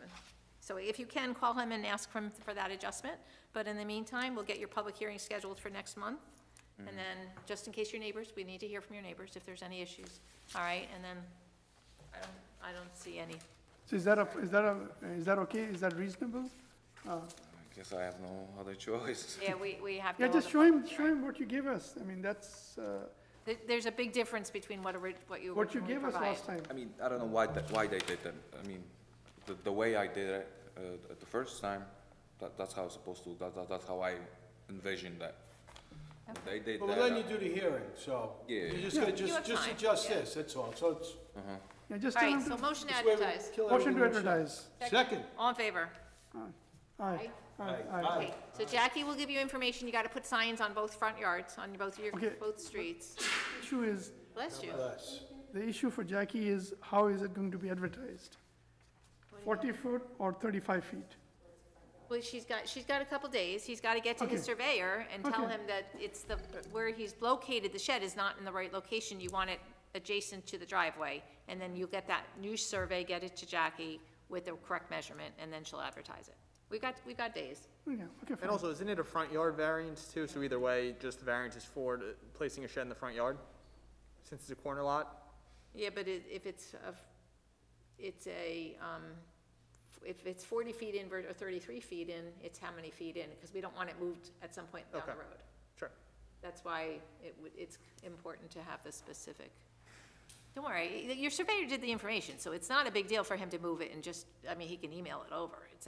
so if you can, call him and ask him for that adjustment, but in the meantime, we'll get your public hearing scheduled for next month. And then, just in case your neighbors, we need to hear from your neighbors if there's any issues, all right, and then, I don't see any. So is that okay? Is that reasonable? I guess I have no other choice. Yeah, we have to. Yeah, hold just a show him, public hearing. what you gave us. I mean, that's, There's a big difference between what you what you originally gave us provided. last time. I mean, I don't know why they did that. I mean, the way I did it at the first time, that's how it's supposed to, that's how I envisioned that. They did But that. we're letting you do the hearing, so. Yeah. You're just gonna You have just time, adjust yeah. this, that's all, so it's. Yeah, just All tell right, him so to, motion to this way we advertise. kill motion to everything we advertise. Second. All in favor? Aye. Aye. Okay, so Jackie will give you information, you gotta put signs on both front yards, on both Okay. both streets. Issue is, Bless you. Bless. the issue for Jackie is how is it going to be advertised? 40 foot or 35 feet? Well, she's got a couple days. He's got to get to his Okay. surveyor and tell Okay. him that it's where he's located, the shed is not in the right location. You want it adjacent to the driveway, and then you'll get that new survey, get it to Jackie with the correct measurement, and then she'll advertise it. We've got days. Yeah, okay, fine. And also, isn't it a front yard variance too? So either way, just the variance is for placing a shed in the front yard, since it's a corner lot? Yeah, but if it's 40 feet in or 33 feet in, it's how many feet in? Because we don't want it moved at some point down the Okay. road. Sure. That's why it's important to have the specific. Don't worry, your surveyor did the information, so it's not a big deal for him to move it and just, I mean, he can email it over. It's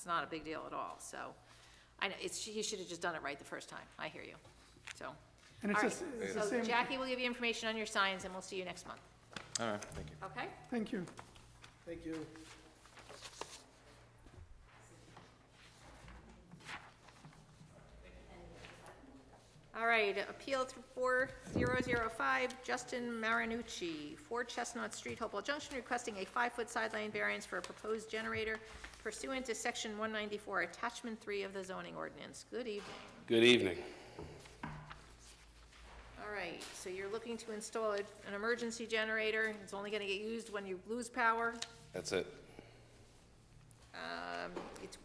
not a big deal at all, so. I know, he should have just done it right the first time. I hear you, so. And All it's right, the so same. Jackie will give you information on your signs, and we'll see you next month, All right, thank you. okay? Thank you. Thank you. All right, appeal 4005, Justin Marinucci, 4 Chestnut Street, Hopewell Junction, requesting a 5-foot sideline variance for a proposed generator pursuant to section 194, attachment 3 of the zoning ordinance. Good evening. Good evening. All right, so you're looking to install an emergency generator. It's only gonna get used when you lose power. That's it.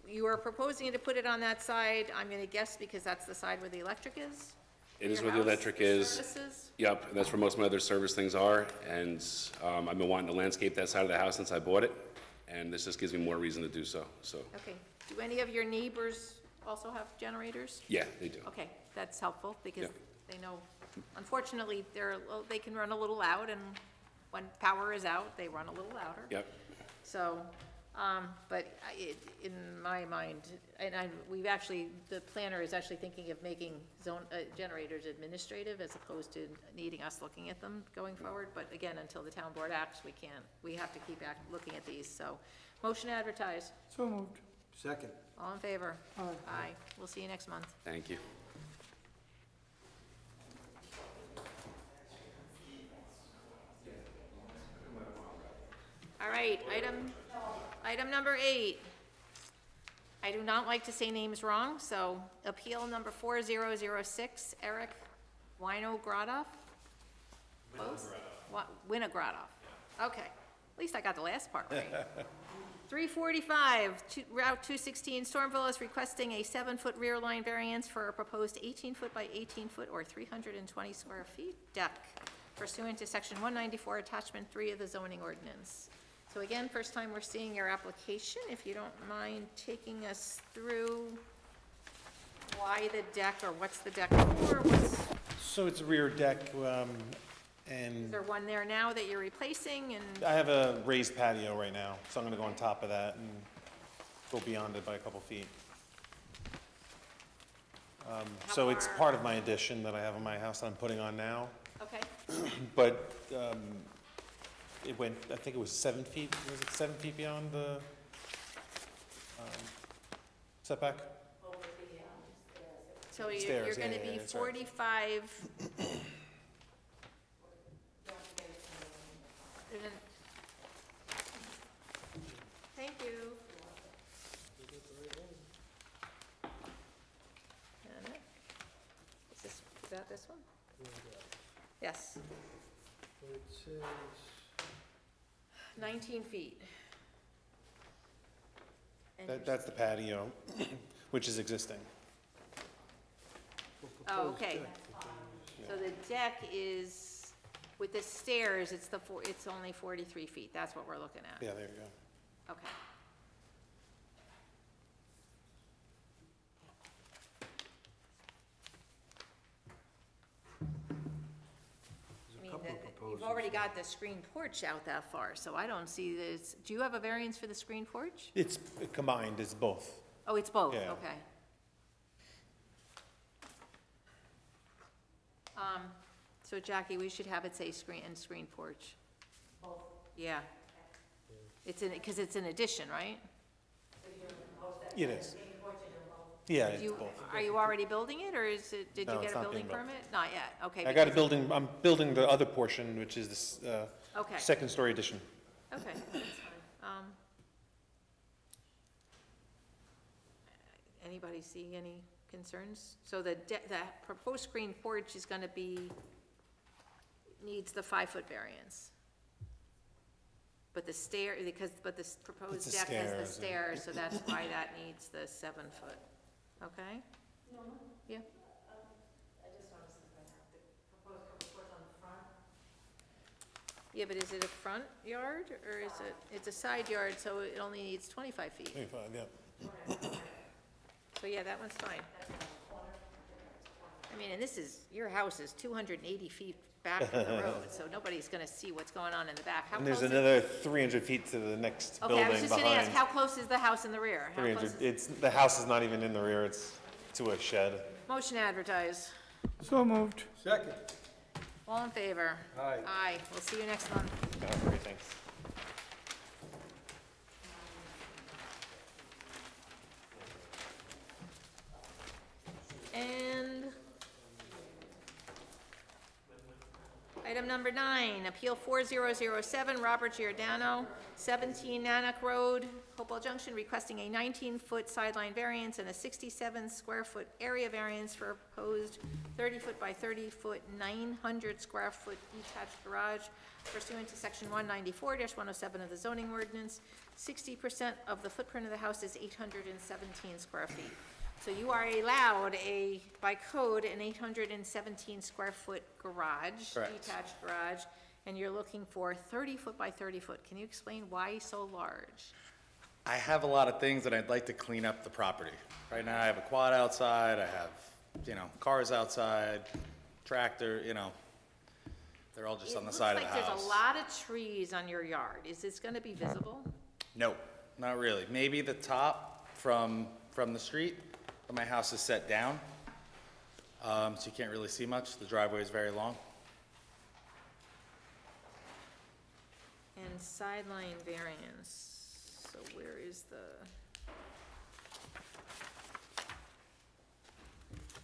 You are proposing to put it on that side, I'm gonna guess because that's the side where the electric is? It is Your where the house, electric the is. services? Yep, and that's where most of my other service things are, and I've been wanting to landscape that side of the house since I bought it, and this just gives me more reason to do so, Okay, do any of your neighbors also have generators? yeah, they do. Okay, that's helpful, because Yeah. they know, unfortunately, they can run a little loud, and when power is out, they run a little louder. Yep, So, but in my mind, the planner is actually thinking of making generators administrative as opposed to needing us looking at them going forward, but again, until the town board acts, we have to keep looking at these, so. Motion to advertise, So moved. Second. all in favor? Aye. Aye, we'll see you next month. thank you. All right, item number 8. I do not like to say names wrong, so appeal number 4006, Eric Winogradoff? Close? Winogradoff. Okay, at least I got the last part right. 345, Route 216, Stormville is requesting a 7-foot rear line variance for a proposed 18-foot by 18-foot or 320 square feet deck pursuant to section 194, attachment 3 of the zoning ordinance. So again, first time we're seeing your application. If you don't mind taking us through why the deck, or what's the deck for? So it's a rear deck, Is and there one there now that you're replacing, and, I have a raised patio right now, so I'm gonna go on top of that and go beyond it by a couple feet. So it's part of my addition that I have on my house that I'm putting on now, okay? but it went, I think it was 7 feet, was it 7 feet beyond the setback? So you're Stairs, gonna yeah, be that's right. 45. Thank you. Nanak? Is that this one? Yes, It says, 19 feet. And That's the patio, which is existing. Oh, okay. So the deck is, with the stairs, it's only 43 feet. That's what we're looking at. Yeah, there you go. Okay. I mean, you've already got the screen porch out that far, so I don't see this. Do you have a variance for the screen porch? It's combined, it's both. Oh, it's both, Yeah. okay. So Jackie, we should have it say screen porch. Both? Yeah. Because it's an addition, right? It is. Yeah, it's both. Are you already building it, or did No, you get it's a not building being built. permit? Not yet, okay. I got a because- building, I'm building the other portion, which is this, Okay. second-story addition. Okay, that's fine. Anybody see any concerns? So the proposed screen porch is gonna be, needs the 5-foot variance. But the proposed It's the deck has the stairs. stairs, so that's why that needs the 7-foot, okay? Yeah? Yeah, but is it a front yard, or is it's a side yard, so it only needs 25 feet? 25, yeah. So, yeah, that one's fine. I mean, and your house is 280 feet back from the road, so nobody's gonna see what's going on in the back. How And there's close is- another 300 feet to the next Okay, building I was behind. just gonna ask, how close is the house in the rear? How close 300, is- the house is not even in the rear, it's to a shed. Motion to advertise. So moved. Second. All in favor? Aye. Aye, we'll see you next month. Oh, great, thanks. And item number 9, Appeal 4007, Robert Giordano, 17 Nanak Road, Cobalt Junction, requesting a 19-foot sideline variance and a 67-square-foot area variance for a proposed 30-foot by 30-foot, 900-square-foot detached garage pursuant to Section 194-107 of the zoning ordinance. 60% of the footprint of the house is 817 square feet. So you are allowed by code, an 817-square-foot garage, Correct. detached garage, and you're looking for 30-foot by 30-foot. Can you explain why so large? I have a lot of things that I'd like to clean up the property. Right now, I have a quad outside, I have, cars outside, tractor, they're all just on the side of the It looks like house. there's a lot of trees on your yard. Is this gonna be visible? No, not really. Maybe the top from the street, but my house is set down, so you can't really see much. The driveway is very long. And sideline variance, so where is the?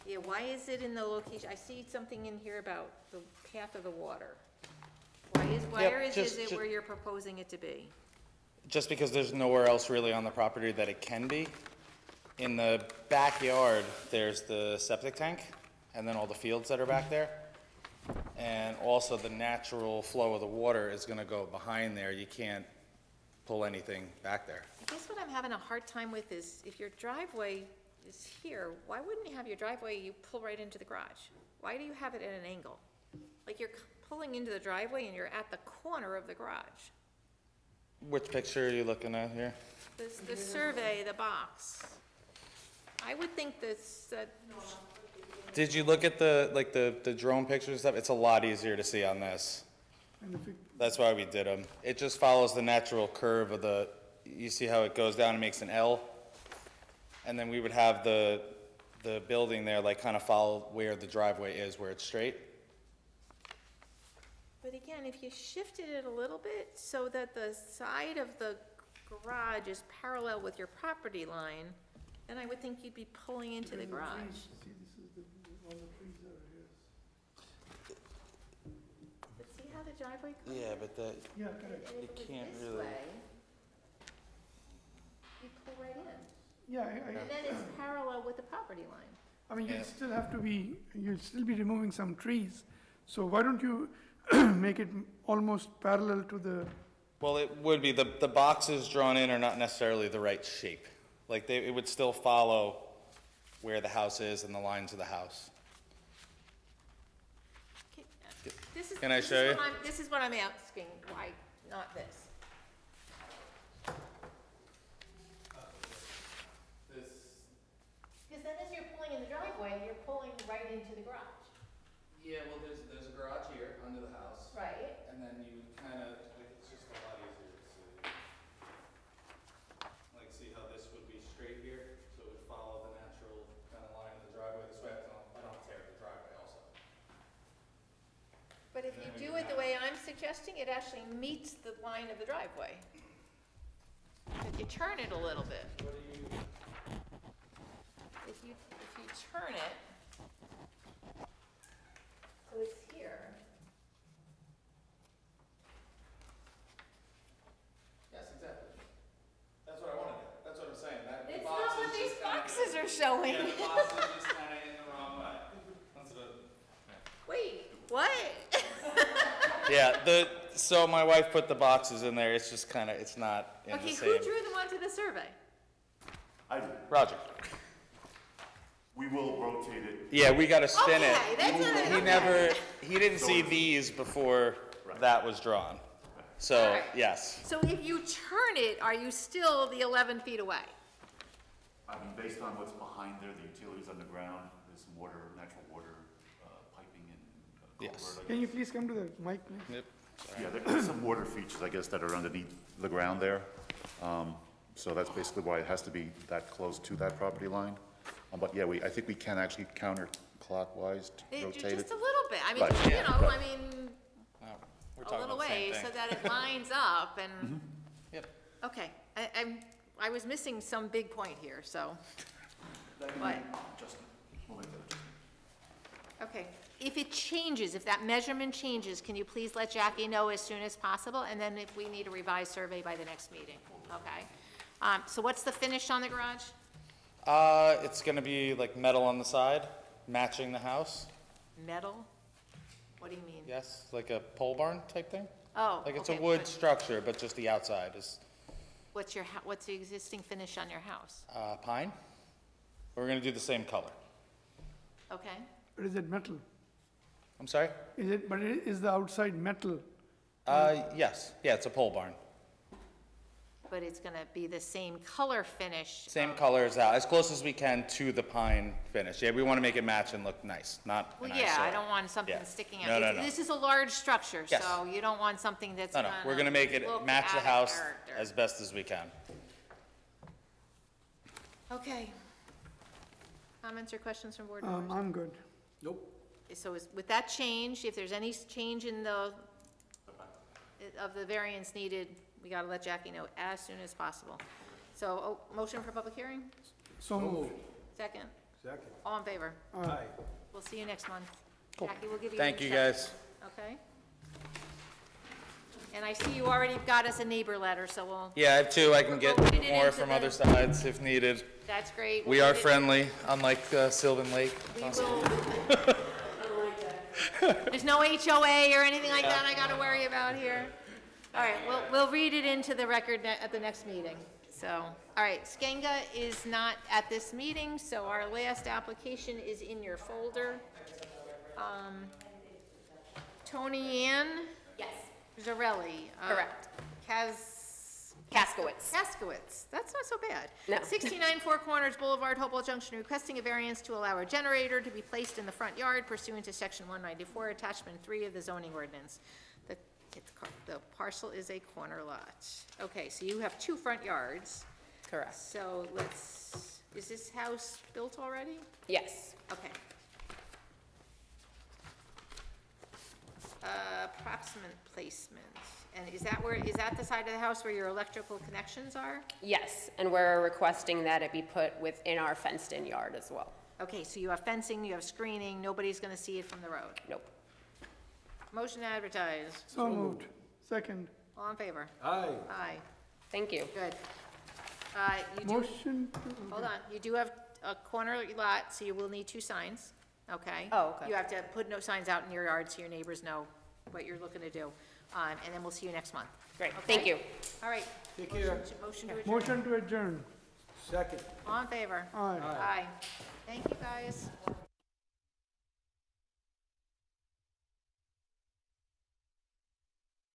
Yeah, why is it in the location, I see something in here about the path of the water. Where is it where you're proposing it to be? Just because there's nowhere else really on the property that it can be. In the backyard, there's the septic tank, and then all the fields that are back there. And also the natural flow of the water is gonna go behind there. You can't pull anything back there. I guess what I'm having a hard time with is, if your driveway is here, why wouldn't you have your driveway, you pull right into the garage? Why do you have it at an angle? Like you're pulling into the driveway and you're at the corner of the garage. Which picture are you looking at here? The survey, the box. I would think this, Did you look at the drone pictures and stuff? It's a lot easier to see on this. That's why we did them. It just follows the natural curve of you see how it goes down and makes an L? And then we would have the building there kind of follow where the driveway is, where it's straight. but again, if you shifted it a little bit so that the side of the garage is parallel with your property line, then I would think you'd be pulling into the garage. See, this is all the trees are here. But see how the driveway comes? Yeah, but Yeah, correct. If it was can't this really- way, you pull right in. Yeah, And then it's parallel with the property line. I mean, Yeah. you'd still be removing some trees. So why don't you make it almost parallel to the, Well, it would be, the boxes drawn in are not necessarily the right shape. It would still follow where the house is and the lines of the house. Can I show you? This is what I'm asking, why not this? Because then as you're pulling in the driveway, you're pulling right into the garage. Yeah, well, there's a garage here under the house. Right. And then you would kind of, it's just a lot easier to see. See how this would be straight here? So it would follow the natural kind of line of the driveway. This way I don't tear the driveway also. But if you do it the way I'm suggesting, it actually meets the line of the driveway. If you turn it a little bit. If you turn it, so it's here. going. Yeah, the box is just kinda in the wrong way. Wait, what? Yeah, so my wife put the boxes in there, it's just kinda, it's not in the Okay, same. who drew them onto the survey? I do. Roger. We will rotate it. Yeah, we gotta spin it. Okay, that's not He okay. never, he didn't see these before that was drawn. So, Alright. yes. So if you turn it, are you still the 11 feet away? I mean, based on what's behind there, the utilities underground, there's some water, natural water, piping and culvert. Can you please come to the mic, please? Yep. Yeah, there's some water features, I guess, that are underneath the ground there. So that's basically why it has to be that close to that property line. But yeah, I think we can actually counterclockwise rotate it. Just a little bit. I mean, Right, you yeah, know, right. I mean, We're a talking little about the same way so thing. that it lines up and, Yep. okay. I was missing some big point here, so. What? Okay. If it changes, if that measurement changes, can you please let Jackie know as soon as possible? And then if we need a revised survey by the next meeting, okay? So what's the finish on the garage? It's gonna be like metal on the side, matching the house. Metal? What do you mean? Yes, like a pole barn type thing. Oh, Like it's okay, a wood but structure, but just the outside is, what's the existing finish on your house? pine. We're gonna do the same color. Okay. Or is it metal? I'm sorry? Is the outside metal? Yes, yeah, it's a pole barn. But it's gonna be the same color finish. Same color as that, as close as we can to the pine finish. Yeah, we wanna make it match and look nice, not an Well, yeah, I eyesore. don't want something Yeah. sticking No, out. no, no. This is a large structure, Yes. so you don't want something that's No, gonna no, we're gonna make it look match the out of house character. as best as we can. Okay. Comments or questions from board members? I'm good. Nope. So with that change, if there's any change in of the variance needed, we gotta let Jackie know as soon as possible. So, motion for public hearing? So moved. Second? Second. All in favor? Aye. We'll see you next month. Jackie, we'll give you. Thank an you, exception. guys. Okay? And I see you already got us a neighbor letter, so we'll. Yeah, I have two, I can get We'll read it more into from the- other sides if needed. That's great. We We'll are read it- friendly, unlike Sylvan Lake. We will. There's no HOA or anything like that I gotta worry about here. All right, we'll read it into the record at the next meeting, so. All right, Skenga is not at this meeting, so our last application is in your folder. Tony Ann? Yes, Zarelli. correct. Kaskowitz. Kaskowitz, that's not so bad. No. 69 Four Corners Boulevard, Hopewell Junction, requesting a variance to allow a generator to be placed in the front yard pursuant to section 194, attachment 3 of the zoning ordinance. The parcel is a corner lot. Okay, so you have 2 front yards. Correct. So is this house built already? Yes. Okay. Approximate placement, and is that the side of the house where your electrical connections are? Yes, and we're requesting that it be put within our fenced-in yard as well. Okay, so you have fencing, you have screening, nobody's gonna see it from the road. Nope. Motion to advertise. So moved. Second. All in favor? Aye. Aye. Thank you. Good. You do, Motion. hold on, you do have a corner lot, so you will need 2 signs, okay? Oh, okay. You have to put no signs out in your yard so your neighbors know what you're looking to do. And then we'll see you next month. Great, Okay? thank you. All right. Take care. Motion to adjourn. Motion to adjourn. Second. All in favor? Aye. Aye. Thank you, guys.